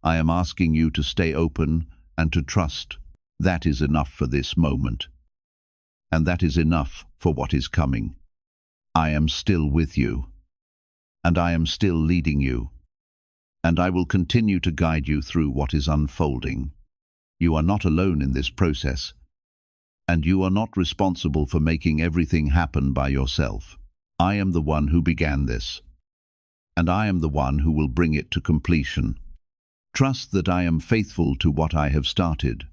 I am asking you to stay open and to trust. That is enough for this moment, and that is enough for what is coming. I am still with you, and I am still leading you, and I will continue to guide you through what is unfolding. You are not alone in this process, and you are not responsible for making everything happen by yourself. I am the one who began this, and I am the one who will bring it to completion. Trust that I am faithful to what I have started,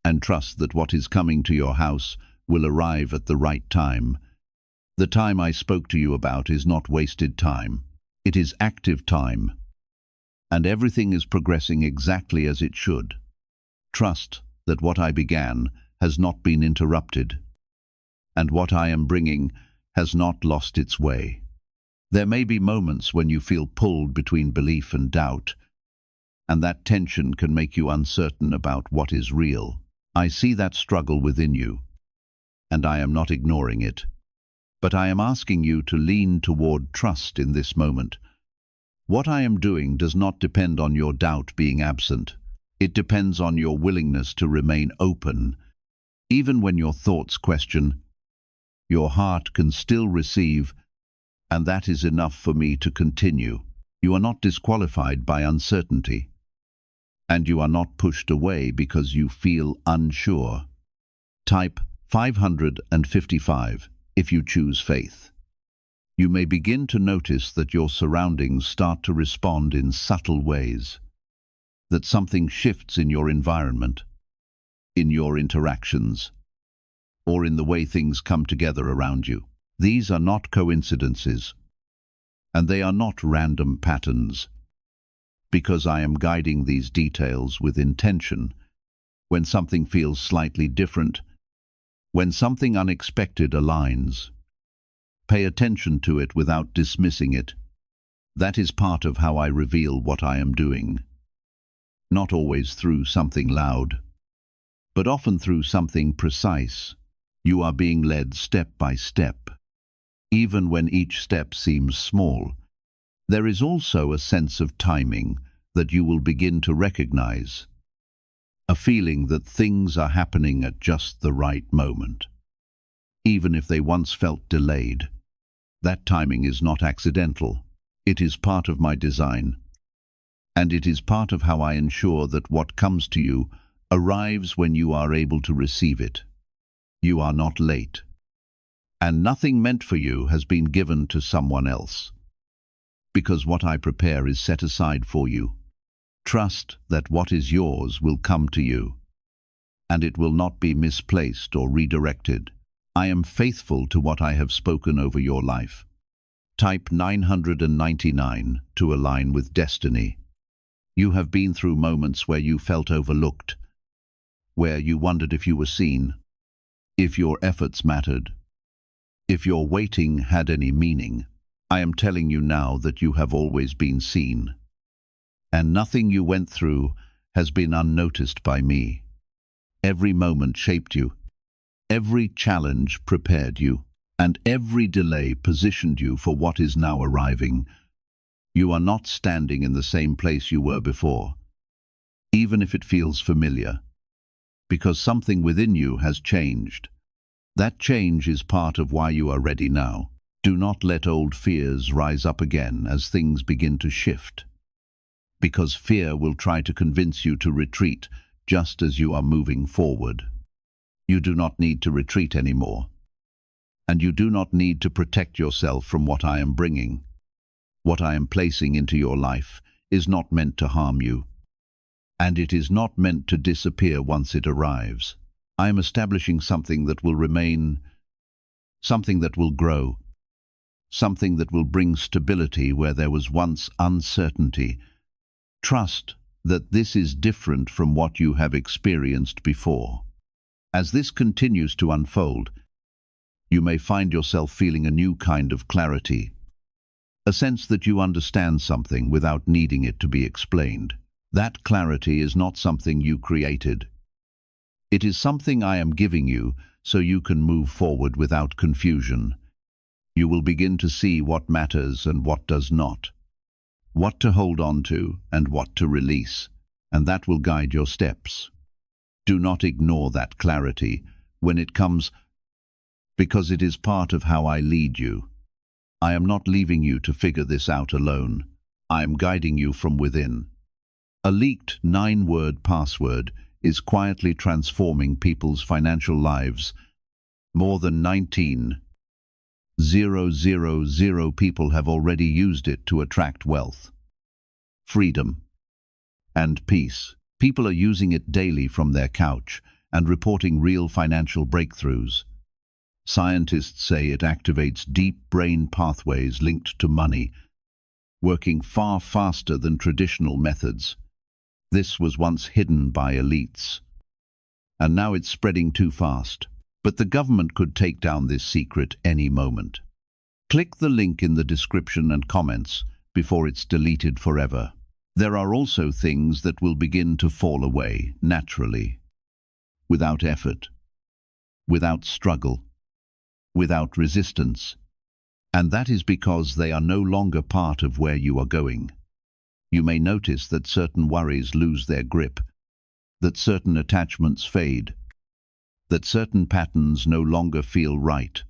and trust that what is coming to your house will arrive at the right time. The time I spoke to you about is not wasted time. It is active time, and everything is progressing exactly as it should. Trust that what I began has not been interrupted, and what I am bringing has not lost its way. There may be moments when you feel pulled between belief and doubt, and that tension can make you uncertain about what is real. I see that struggle within you, and I am not ignoring it, but I am asking you to lean toward trust in this moment. What I am doing does not depend on your doubt being absent. It depends on your willingness to remain open. Even when your thoughts question, your heart can still receive, and that is enough for me to continue. You are not disqualified by uncertainty, and you are not pushed away because you feel unsure. Type 555 if you choose faith. You may begin to notice that your surroundings start to respond in subtle ways, that something shifts in your environment, in your interactions, or in the way things come together around you. These are not coincidences, and they are not random patterns, because I am guiding these details with intention. When something feels slightly different, when something unexpected aligns, pay attention to it without dismissing it. That is part of how I reveal what I am doing. Not always through something loud, but often through something precise. You are being led step by step. Even when each step seems small, there is also a sense of timing that you will begin to recognize, a feeling that things are happening at just the right moment. Even if they once felt delayed, that timing is not accidental. It is part of my design, and it is part of how I ensure that what comes to you arrives when you are able to receive it. You are not late, and nothing meant for you has been given to someone else, because what I prepare is set aside for you. Trust that what is yours will come to you, and it will not be misplaced or redirected. I am faithful to what I have spoken over your life. Type 999 to align with destiny. You have been through moments where you felt overlooked, where you wondered if you were seen, if your efforts mattered, if your waiting had any meaning. I am telling you now that you have always been seen, and nothing you went through has been unnoticed by me. Every moment shaped you, every challenge prepared you, and every delay positioned you for what is now arriving. You are not standing in the same place you were before, even if it feels familiar, because something within you has changed. That change is part of why you are ready now. Do not let old fears rise up again as things begin to shift, because fear will try to convince you to retreat just as you are moving forward. You do not need to retreat anymore, and you do not need to protect yourself from what I am bringing. What I am placing into your life is not meant to harm you, and it is not meant to disappear once it arrives. I am establishing something that will remain, something that will grow, something that will bring stability where there was once uncertainty. Trust that this is different from what you have experienced before. As this continues to unfold, you may find yourself feeling a new kind of clarity, a sense that you understand something without needing it to be explained. That clarity is not something you created. It is something I am giving you so you can move forward without confusion. You will begin to see what matters and what does not, what to hold on to and what to release, and that will guide your steps. Do not ignore that clarity when it comes, because it is part of how I lead you. I am not leaving you to figure this out alone. I am guiding you from within. A leaked 9-word password is quietly transforming people's financial lives. More than 19,000 people have already used it to attract wealth, freedom, and peace. People are using it daily from their couch and reporting real financial breakthroughs. Scientists say it activates deep brain pathways linked to money, working far faster than traditional methods. This was once hidden by elites, and now it's spreading too fast. But the government could take down this secret any moment. Click the link in the description and comments before it's deleted forever. There are also things that will begin to fall away naturally, without effort, without struggle, without resistance. And that is because they are no longer part of where you are going. You may notice that certain worries lose their grip, that certain attachments fade, that certain patterns no longer feel right.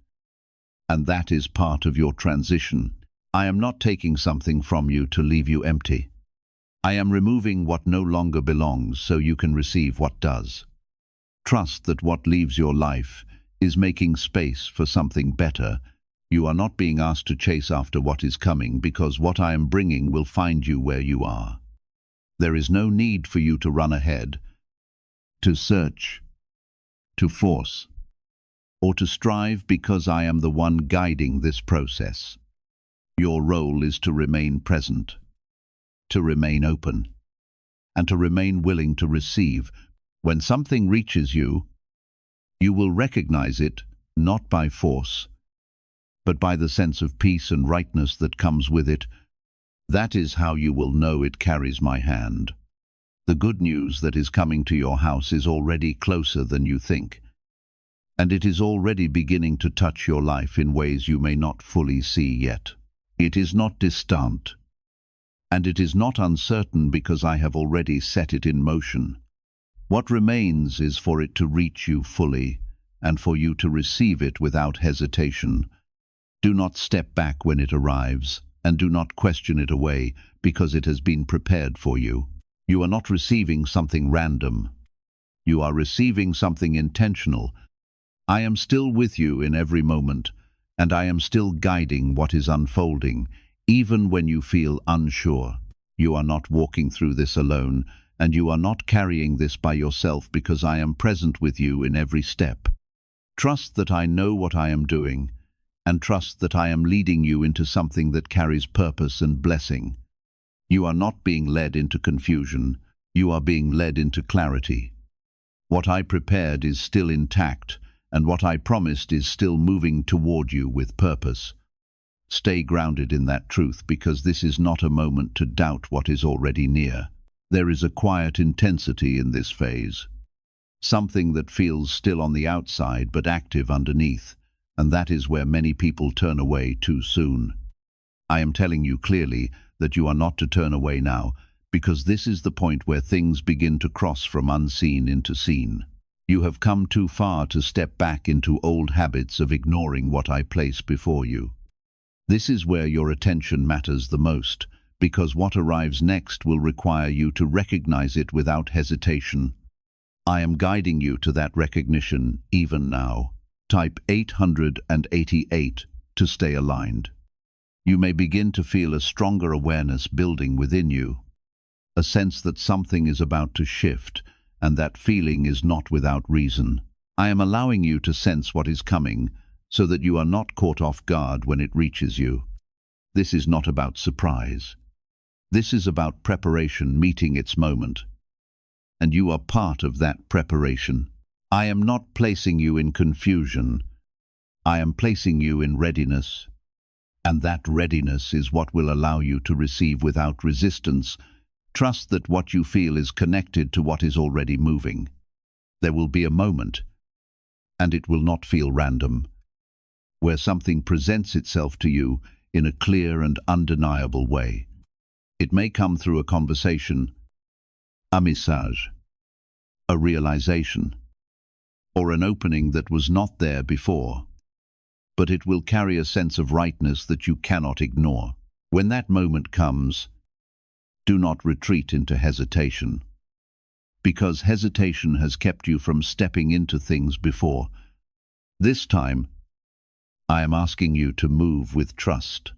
And that is part of your transition. I am not taking something from you to leave you empty. I am removing what no longer belongs so you can receive what does. Trust that what leaves your life is making space for something better. You are not being asked to chase after what is coming, because what I am bringing will find you where you are. There is no need for you to run ahead, to search, to force, or to strive, because I am the one guiding this process. Your role is to remain present, to remain open, and to remain willing to receive. When something reaches you, you will recognize it not by force, but by the sense of peace and rightness that comes with it. That is how you will know it carries my hand. The good news that is coming to your house is already closer than you think, and it is already beginning to touch your life in ways you may not fully see yet. It is not distant, and it is not uncertain, because I have already set it in motion. What remains is for it to reach you fully, and for you to receive it without hesitation. Do not step back when it arrives, and do not question it away, because it has been prepared for you. You are not receiving something random. You are receiving something intentional. I am still with you in every moment, and I am still guiding what is unfolding, even when you feel unsure. You are not walking through this alone, and you are not carrying this by yourself, because I am present with you in every step. Trust that I know what I am doing, and trust that I am leading you into something that carries purpose and blessing. You are not being led into confusion, you are being led into clarity. What I prepared is still intact, and what I promised is still moving toward you with purpose. Stay grounded in that truth, because this is not a moment to doubt what is already near. There is a quiet intensity in this phase, something that feels still on the outside but active underneath, and that is where many people turn away too soon. I am telling you clearly that you are not to turn away now, because this is the point where things begin to cross from unseen into seen. You have come too far to step back into old habits of ignoring what I place before you. This is where your attention matters the most, because what arrives next will require you to recognize it without hesitation. I am guiding you to that recognition even now. Type 888 to stay aligned. You may begin to feel a stronger awareness building within you, a sense that something is about to shift, and that feeling is not without reason. I am allowing you to sense what is coming, so that you are not caught off guard when it reaches you. This is not about surprise. This is about preparation meeting its moment. And you are part of that preparation. I am not placing you in confusion. I am placing you in readiness. And that readiness is what will allow you to receive without resistance. Trust that what you feel is connected to what is already moving. There will be a moment, and it will not feel random, where something presents itself to you in a clear and undeniable way. It may come through a conversation, a message, a realization, or an opening that was not there before, but it will carry a sense of rightness that you cannot ignore. When that moment comes, do not retreat into hesitation, because hesitation has kept you from stepping into things before. This time, I am asking you to move with trust,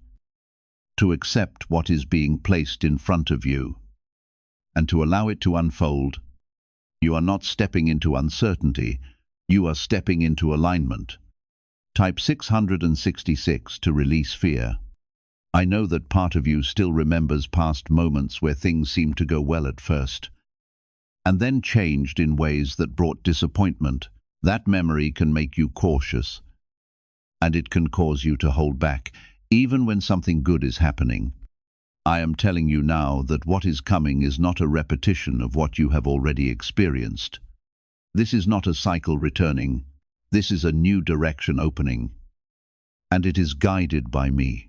to accept what is being placed in front of you, and to allow it to unfold. You are not stepping into uncertainty, you are stepping into alignment. Type 666 to release fear. I know that part of you still remembers past moments where things seemed to go well at first, and then changed in ways that brought disappointment. That memory can make you cautious, and it can cause you to hold back, even when something good is happening. I am telling you now that what is coming is not a repetition of what you have already experienced. This is not a cycle returning. This is a new direction opening, and it is guided by me.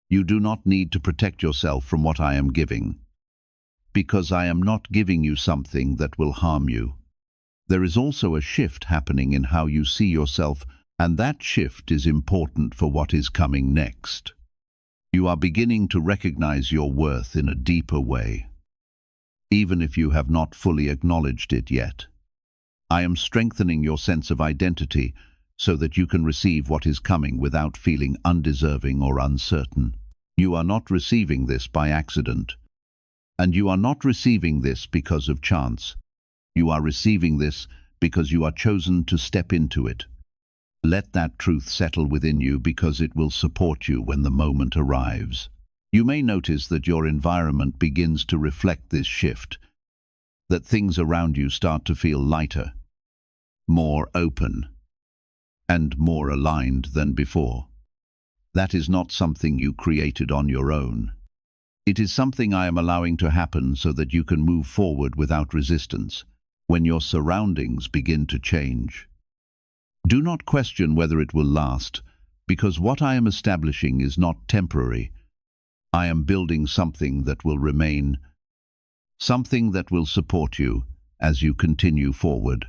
You do not need to protect yourself from what I am giving, because I am not giving you something that will harm you. There is also a shift happening in how you see yourself, and that shift is important for what is coming next. You are beginning to recognize your worth in a deeper way, even if you have not fully acknowledged it yet. I am strengthening your sense of identity so that you can receive what is coming without feeling undeserving or uncertain. You are not receiving this by accident, and you are not receiving this because of chance. You are receiving this because you are chosen to step into it. Let that truth settle within you, because it will support you when the moment arrives. You may notice that your environment begins to reflect this shift, that things around you start to feel lighter, more open, and more aligned than before. That is not something you created on your own. It is something I am allowing to happen so that you can move forward without resistance. When your surroundings begin to change, do not question whether it will last, because what I am establishing is not temporary. I am building something that will remain, something that will support you as you continue forward.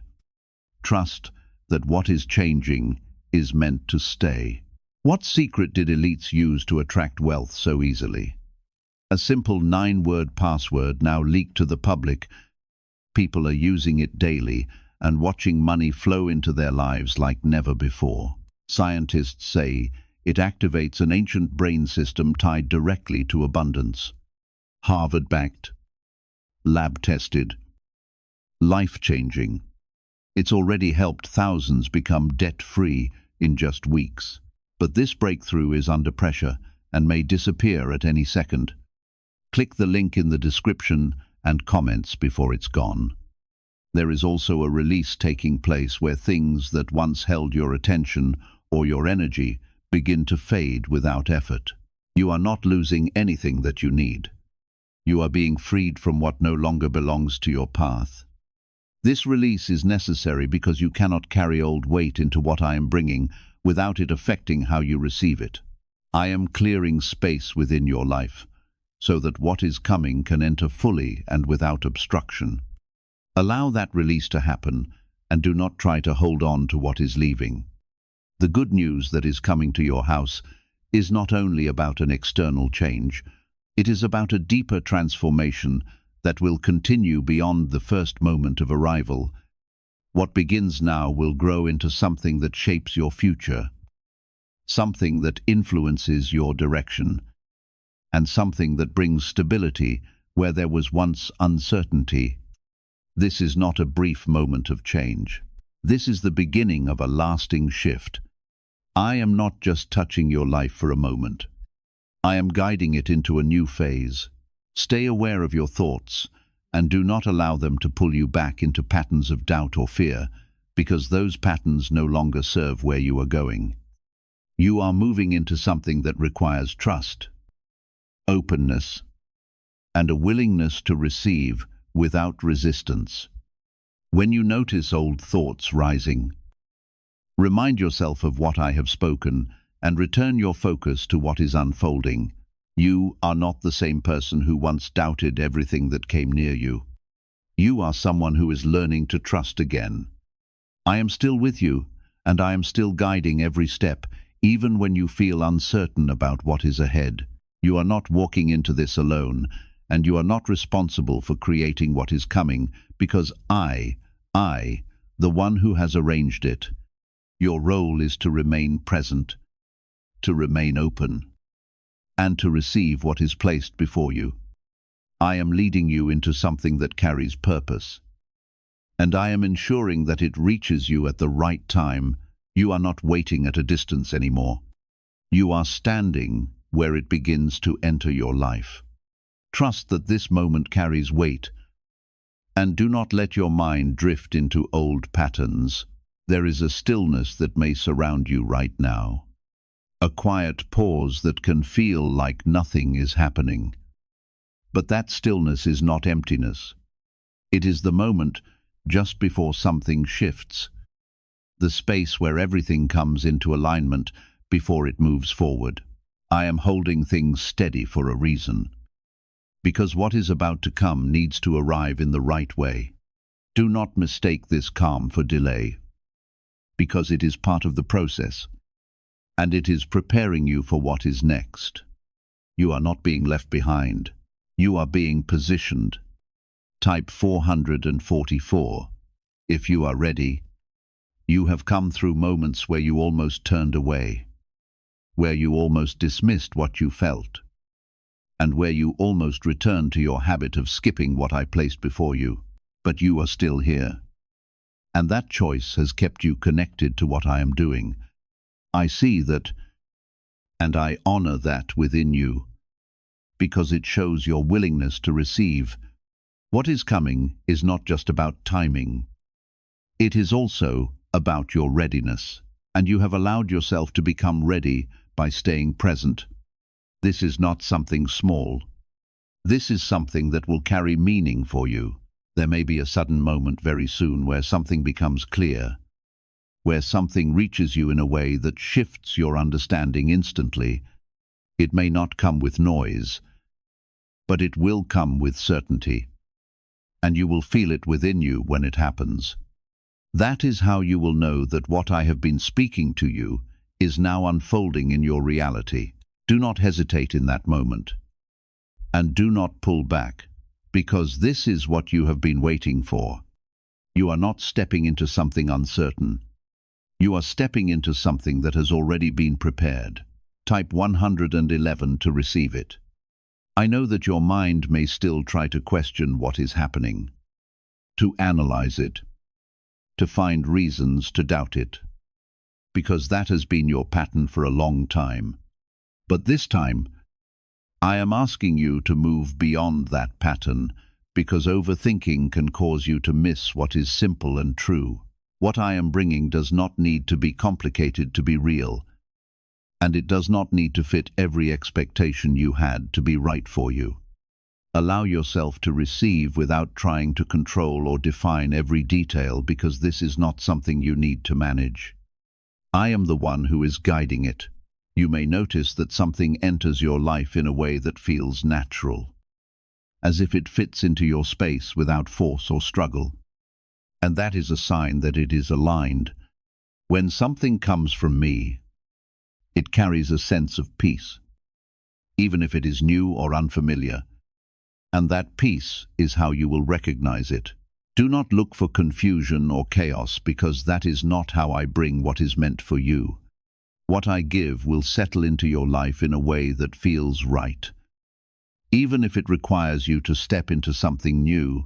Trust that what is changing is meant to stay. What secret did elites use to attract wealth so easily? A simple 9-word password now leaked to the public. People are using it daily and watching money flow into their lives like never before. Scientists say it activates an ancient brain system tied directly to abundance. Harvard-backed, lab-tested, life-changing. It's already helped thousands become debt-free in just weeks. But this breakthrough is under pressure and may disappear at any second. Click the link in the description and comments before it's gone. There is also a release taking place where things that once held your attention or your energy begin to fade without effort. You are not losing anything that you need. You are being freed from what no longer belongs to your path. This release is necessary because you cannot carry old weight into what I am bringing without it affecting how you receive it. I am clearing space within your life so that what is coming can enter fully and without obstruction. Allow that release to happen and do not try to hold on to what is leaving. The good news that is coming to your house is not only about an external change, it is about a deeper transformation that will continue beyond the first moment of arrival. What begins now will grow into something that shapes your future, something that influences your direction, and something that brings stability where there was once uncertainty. This is not a brief moment of change. This is the beginning of a lasting shift. I am not just touching your life for a moment. I am guiding it into a new phase. Stay aware of your thoughts and do not allow them to pull you back into patterns of doubt or fear, because those patterns no longer serve where you are going. You are moving into something that requires trust, openness, and a willingness to receive without resistance. When you notice old thoughts rising, remind yourself of what I have spoken and return your focus to what is unfolding. You are not the same person who once doubted everything that came near you. You are someone who is learning to trust again. I am still with you, and I am still guiding every step, even when you feel uncertain about what is ahead. You are not walking into this alone, and you are not responsible for creating what is coming, because I, the one who has arranged it. Your role is to remain present, to remain open, and to receive what is placed before you. I am leading you into something that carries purpose, and I am ensuring that it reaches you at the right time. You are not waiting at a distance anymore. You are standing where it begins to enter your life. Trust that this moment carries weight, and do not let your mind drift into old patterns. There is a stillness that may surround you right now, a quiet pause that can feel like nothing is happening. But that stillness is not emptiness. It is the moment just before something shifts, the space where everything comes into alignment before it moves forward. I am holding things steady for a reason, because what is about to come needs to arrive in the right way. Do not mistake this calm for delay, because it is part of the process, and it is preparing you for what is next. You are not being left behind. You are being positioned. Type 444. If you are ready, you have come through moments where you almost turned away, where you almost dismissed what you felt, and where you almost returned to your habit of skipping what I placed before you. But you are still here, and that choice has kept you connected to what I am doing. I see that, and I honor that within you, because it shows your willingness to receive. What is coming is not just about timing. It is also about your readiness, and you have allowed yourself to become ready by staying present. This is not something small. This is something that will carry meaning for you. There may be a sudden moment very soon where something becomes clear, where something reaches you in a way that shifts your understanding instantly. It may not come with noise, but it will come with certainty, and you will feel it within you when it happens. That is how you will know that what I have been speaking to you is now unfolding in your reality. Do not hesitate in that moment, and do not pull back, because this is what you have been waiting for. You are not stepping into something uncertain. You are stepping into something that has already been prepared. Type 111 to receive it. I know that your mind may still try to question what is happening, to analyze it, to find reasons to doubt it, because that has been your pattern for a long time. But this time, I am asking you to move beyond that pattern, because overthinking can cause you to miss what is simple and true. What I am bringing does not need to be complicated to be real, and it does not need to fit every expectation you had to be right for you. Allow yourself to receive without trying to control or define every detail, because this is not something you need to manage. I am the one who is guiding it. You may notice that something enters your life in a way that feels natural, as if it fits into your space without force or struggle. And that is a sign that it is aligned. When something comes from me, it carries a sense of peace, even if it is new or unfamiliar. And that peace is how you will recognize it. Do not look for confusion or chaos, because that is not how I bring what is meant for you. What I give will settle into your life in a way that feels right. Even if it requires you to step into something new,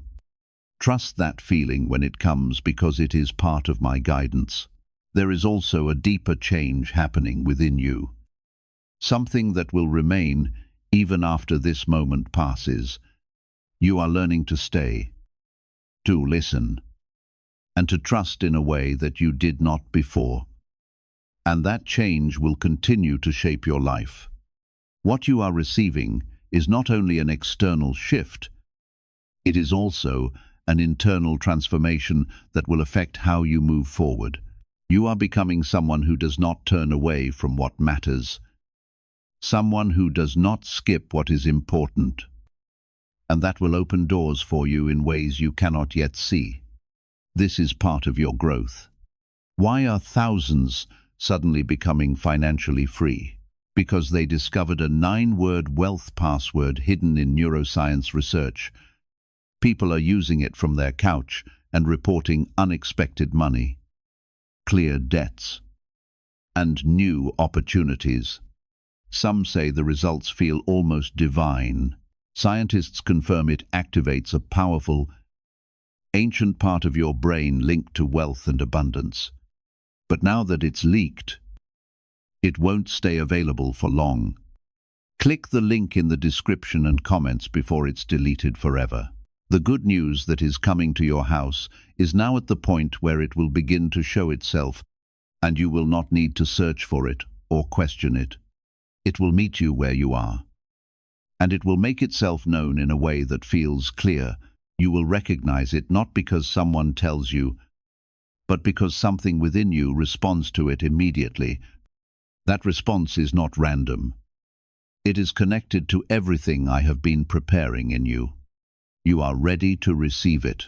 trust that feeling when it comes, because it is part of my guidance. There is also a deeper change happening within you, something that will remain even after this moment passes. You are learning to stay, to listen, and to trust in a way that you did not before. And that change will continue to shape your life. What you are receiving is not only an external shift, it is also an internal transformation that will affect how you move forward. You are becoming someone who does not turn away from what matters, someone who does not skip what is important, and that will open doors for you in ways you cannot yet see. This is part of your growth. Why are thousands suddenly becoming financially free? Because they discovered a 9-word wealth password hidden in neuroscience research. People are using it from their couch and reporting unexpected money, clear debts, and new opportunities. Some say the results feel almost divine. Scientists confirm it activates a powerful, ancient part of your brain linked to wealth and abundance. But now that it's leaked, it won't stay available for long. Click the link in the description and comments before it's deleted forever. The good news that is coming to your house is now at the point where it will begin to show itself, and you will not need to search for it or question it. It will meet you where you are, and it will make itself known in a way that feels clear. You will recognize it not because someone tells you, but because something within you responds to it immediately. That response is not random. It is connected to everything I have been preparing in you. You are ready to receive it,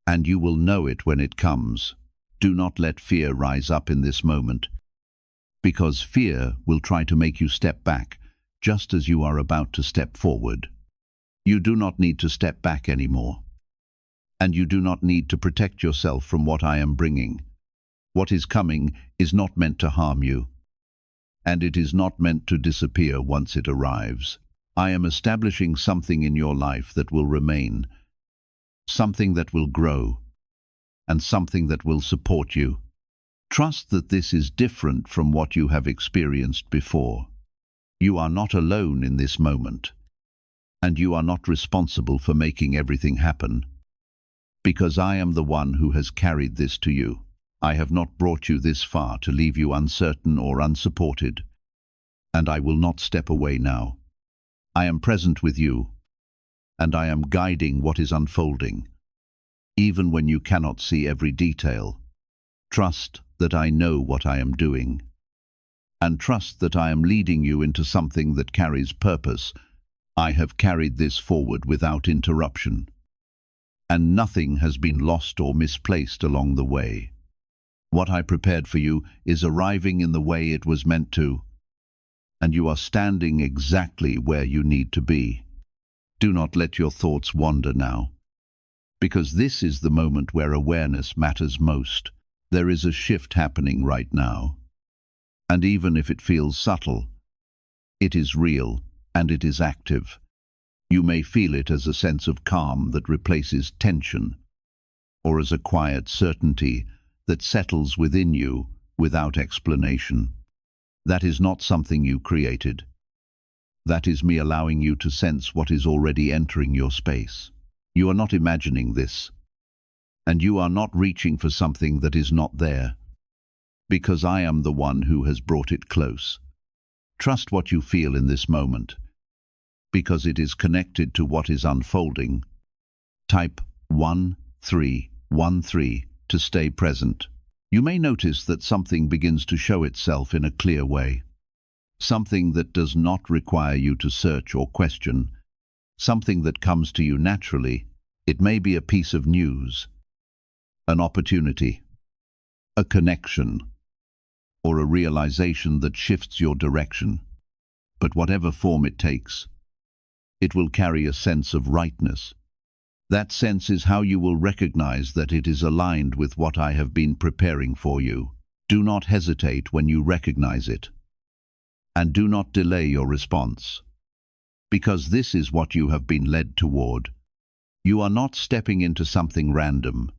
and you will know it when it comes. Do not let fear rise up in this moment, because fear will try to make you step back, just as you are about to step forward. You do not need to step back anymore, and you do not need to protect yourself from what I am bringing. What is coming is not meant to harm you, and it is not meant to disappear once it arrives. I am establishing something in your life that will remain, something that will grow, and something that will support you. Trust that this is different from what you have experienced before. You are not alone in this moment, and you are not responsible for making everything happen, because I am the one who has carried this to you. I have not brought you this far to leave you uncertain or unsupported, and I will not step away now. I am present with you, and I am guiding what is unfolding, even when you cannot see every detail. Trust that I know what I am doing, and trust that I am leading you into something that carries purpose. I have carried this forward without interruption, and nothing has been lost or misplaced along the way. What I prepared for you is arriving in the way it was meant to, and you are standing exactly where you need to be. Do not let your thoughts wander now, because this is the moment where awareness matters most. There is a shift happening right now, and even if it feels subtle, it is real and it is active. You may feel it as a sense of calm that replaces tension, or as a quiet certainty that settles within you without explanation. That is not something you created. That is me allowing you to sense what is already entering your space. You are not imagining this, and you are not reaching for something that is not there, because I am the one who has brought it close. Trust what you feel in this moment, because it is connected to what is unfolding. Type 1313 to stay present. You may notice that something begins to show itself in a clear way. Something that does not require you to search or question. Something that comes to you naturally. It may be a piece of news, an opportunity, a connection, or a realization that shifts your direction. But whatever form it takes, it will carry a sense of rightness. That sense is how you will recognize that it is aligned with what I have been preparing for you. Do not hesitate when you recognize it. And do not delay your response, because this is what you have been led toward. You are not stepping into something random.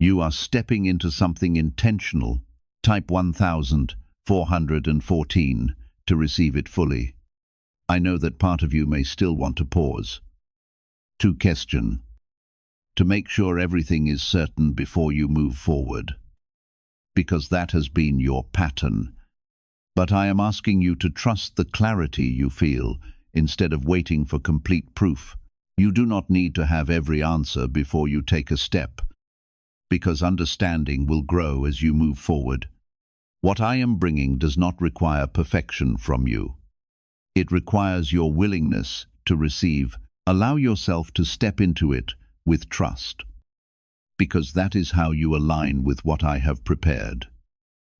You are stepping into something intentional. Type 1414 to receive it fully. I know that part of you may still want to pause, to question, to make sure everything is certain before you move forward, because that has been your pattern. But I am asking you to trust the clarity you feel instead of waiting for complete proof. You do not need to have every answer before you take a step, because understanding will grow as you move forward. What I am bringing does not require perfection from you. It requires your willingness to receive. Allow yourself to step into it with trust, because that is how you align with what I have prepared.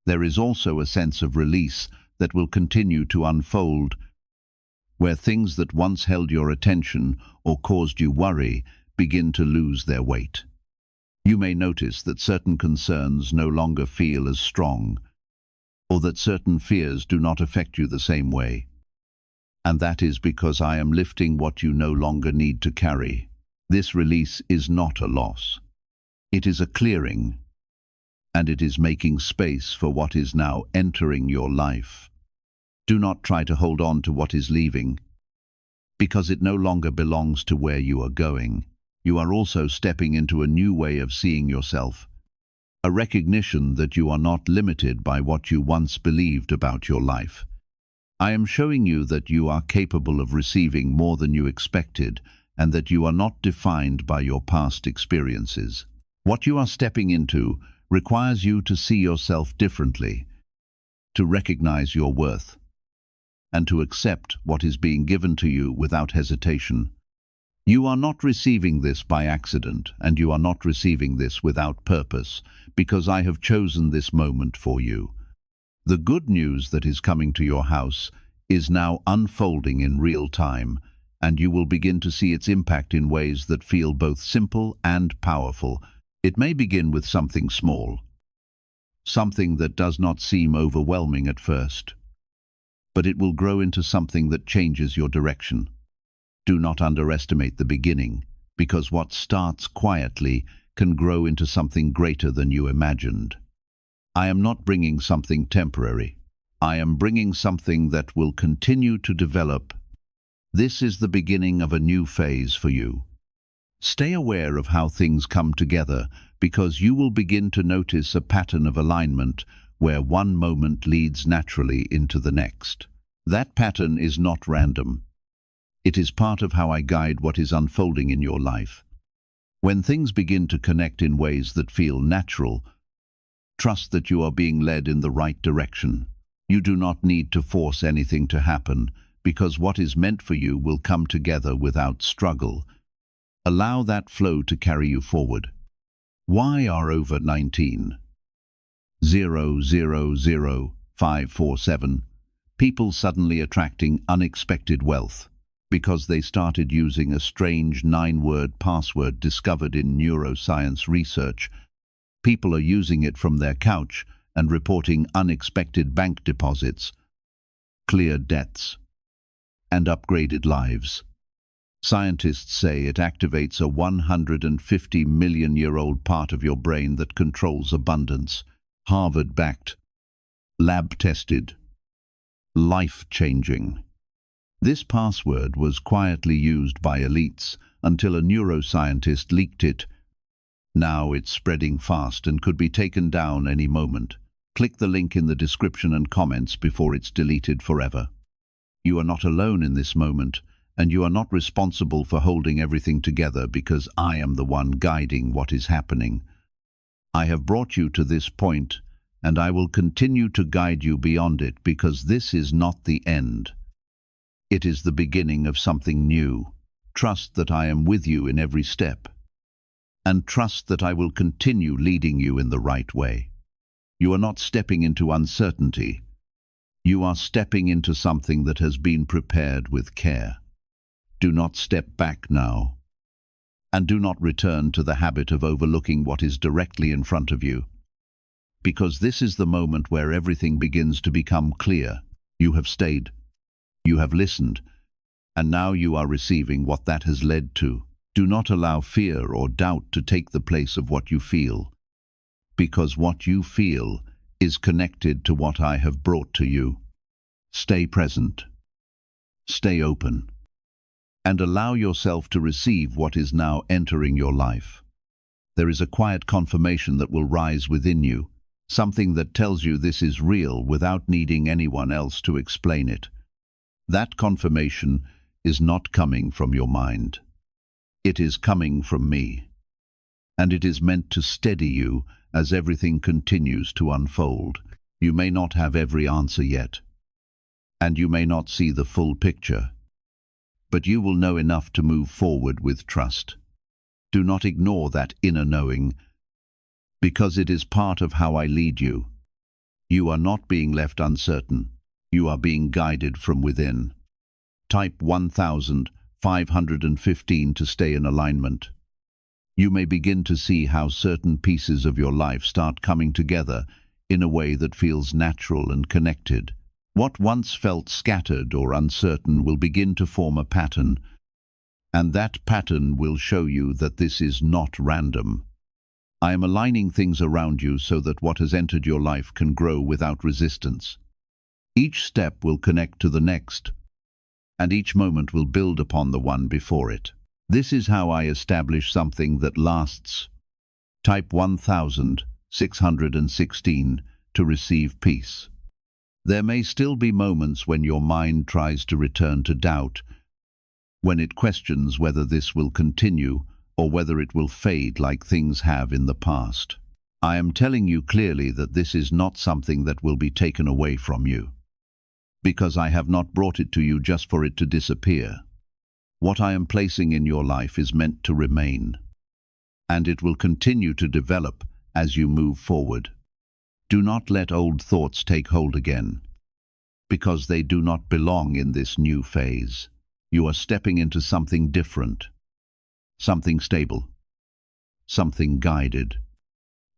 There is also a sense of release that will continue to unfold, where things that once held your attention or caused you worry begin to lose their weight. You may notice that certain concerns no longer feel as strong, or that certain fears do not affect you the same way. And that is because I am lifting what you no longer need to carry. This release is not a loss. It is a clearing, and it is making space for what is now entering your life. Do not try to hold on to what is leaving, because it no longer belongs to where you are going. You are also stepping into a new way of seeing yourself, a recognition that you are not limited by what you once believed about your life. I am showing you that you are capable of receiving more than you expected, and that you are not defined by your past experiences. What you are stepping into requires you to see yourself differently, to recognize your worth, and to accept what is being given to you without hesitation. You are not receiving this by accident, and you are not receiving this without purpose, because I have chosen this moment for you. The good news that is coming to your house is now unfolding in real time, and you will begin to see its impact in ways that feel both simple and powerful. It may begin with something small, something that does not seem overwhelming at first, but it will grow into something that changes your direction. Do not underestimate the beginning, because what starts quietly can grow into something greater than you imagined. I am not bringing something temporary. I am bringing something that will continue to develop. This is the beginning of a new phase for you. Stay aware of how things come together, because you will begin to notice a pattern of alignment where one moment leads naturally into the next. That pattern is not random. It is part of how I guide what is unfolding in your life. When things begin to connect in ways that feel natural, trust that you are being led in the right direction. You do not need to force anything to happen, because what is meant for you will come together without struggle. Allow that flow to carry you forward. Why are over 19,000,547 people suddenly attracting unexpected wealth? Because they started using a strange 9-word password discovered in neuroscience research. People are using it from their couch and reporting unexpected bank deposits, cleared debts, and upgraded lives. Scientists say it activates a 150-million-year-old part of your brain that controls abundance. Harvard-backed, lab-tested, life-changing. This password was quietly used by elites, until a neuroscientist leaked it. Now it's spreading fast and could be taken down any moment. Click the link in the description and comments before it's deleted forever. You are not alone in this moment, and you are not responsible for holding everything together because I am the one guiding what is happening. I have brought you to this point, and I will continue to guide you beyond it because this is not the end. It is the beginning of something new. Trust that I am with you in every step, and trust that I will continue leading you in the right way. You are not stepping into uncertainty. You are stepping into something that has been prepared with care. Do not step back now, and do not return to the habit of overlooking what is directly in front of you, because this is the moment where everything begins to become clear. You have stayed, you have listened, and now you are receiving what that has led to. Do not allow fear or doubt to take the place of what you feel, because what you feel is connected to what I have brought to you. Stay present, stay open, and allow yourself to receive what is now entering your life. There is a quiet confirmation that will rise within you, something that tells you this is real without needing anyone else to explain it. That confirmation is not coming from your mind. It is coming from me, and it is meant to steady you as everything continues to unfold. You may not have every answer yet, and you may not see the full picture, but you will know enough to move forward with trust. Do not ignore that inner knowing, because it is part of how I lead you. You are not being left uncertain. You are being guided from within. Type 1515 to stay in alignment. You may begin to see how certain pieces of your life start coming together in a way that feels natural and connected. What once felt scattered or uncertain will begin to form a pattern, and that pattern will show you that this is not random. I am aligning things around you so that what has entered your life can grow without resistance. Each step will connect to the next, and each moment will build upon the one before it. This is how I establish something that lasts. Type 1616 to receive peace. There may still be moments when your mind tries to return to doubt, when it questions whether this will continue or whether it will fade like things have in the past. I am telling you clearly that this is not something that will be taken away from you, because I have not brought it to you just for it to disappear. What I am placing in your life is meant to remain, and it will continue to develop as you move forward. Do not let old thoughts take hold again, because they do not belong in this new phase. You are stepping into something different, something stable, something guided.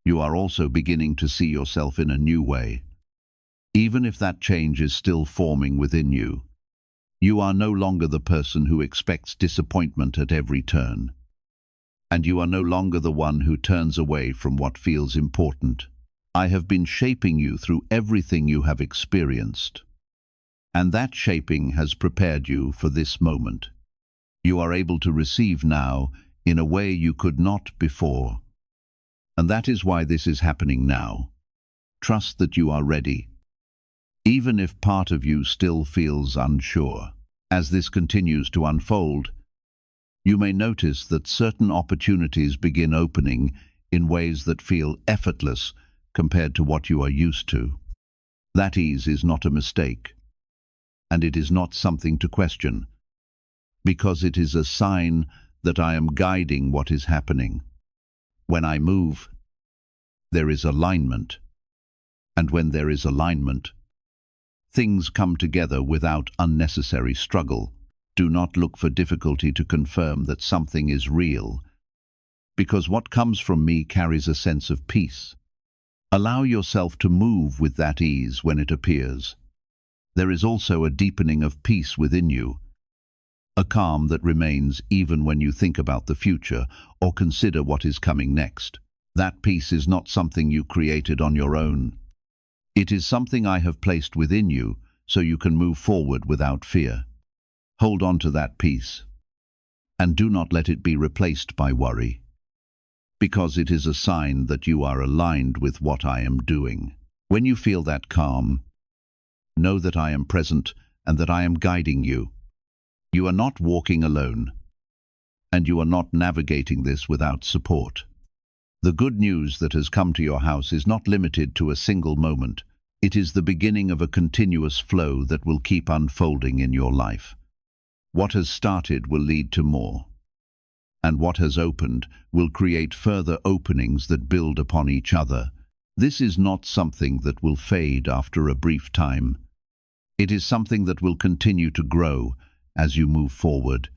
You are also beginning to see yourself in a new way. Even if that change is still forming within you, you are no longer the person who expects disappointment at every turn, and you are no longer the one who turns away from what feels important. I have been shaping you through everything you have experienced, and that shaping has prepared you for this moment. You are able to receive now in a way you could not before, and that is why this is happening now. Trust that you are ready, even if part of you still feels unsure. As this continues to unfold, you may notice that certain opportunities begin opening in ways that feel effortless compared to what you are used to. That ease is not a mistake, and it is not something to question, because it is a sign that I am guiding what is happening. When I move, there is alignment, and when there is alignment, things come together without unnecessary struggle. Do not look for difficulty to confirm that something is real, because what comes from me carries a sense of peace. Allow yourself to move with that ease when it appears. There is also a deepening of peace within you, a calm that remains even when you think about the future or consider what is coming next. That peace is not something you created on your own. It is something I have placed within you so you can move forward without fear. Hold on to that peace, and do not let it be replaced by worry, because it is a sign that you are aligned with what I am doing. When you feel that calm, know that I am present and that I am guiding you. You are not walking alone, and you are not navigating this without support. The good news that has come to your house is not limited to a single moment. It is the beginning of a continuous flow that will keep unfolding in your life. What has started will lead to more, and what has opened will create further openings that build upon each other. This is not something that will fade after a brief time. It is something that will continue to grow as you move forward.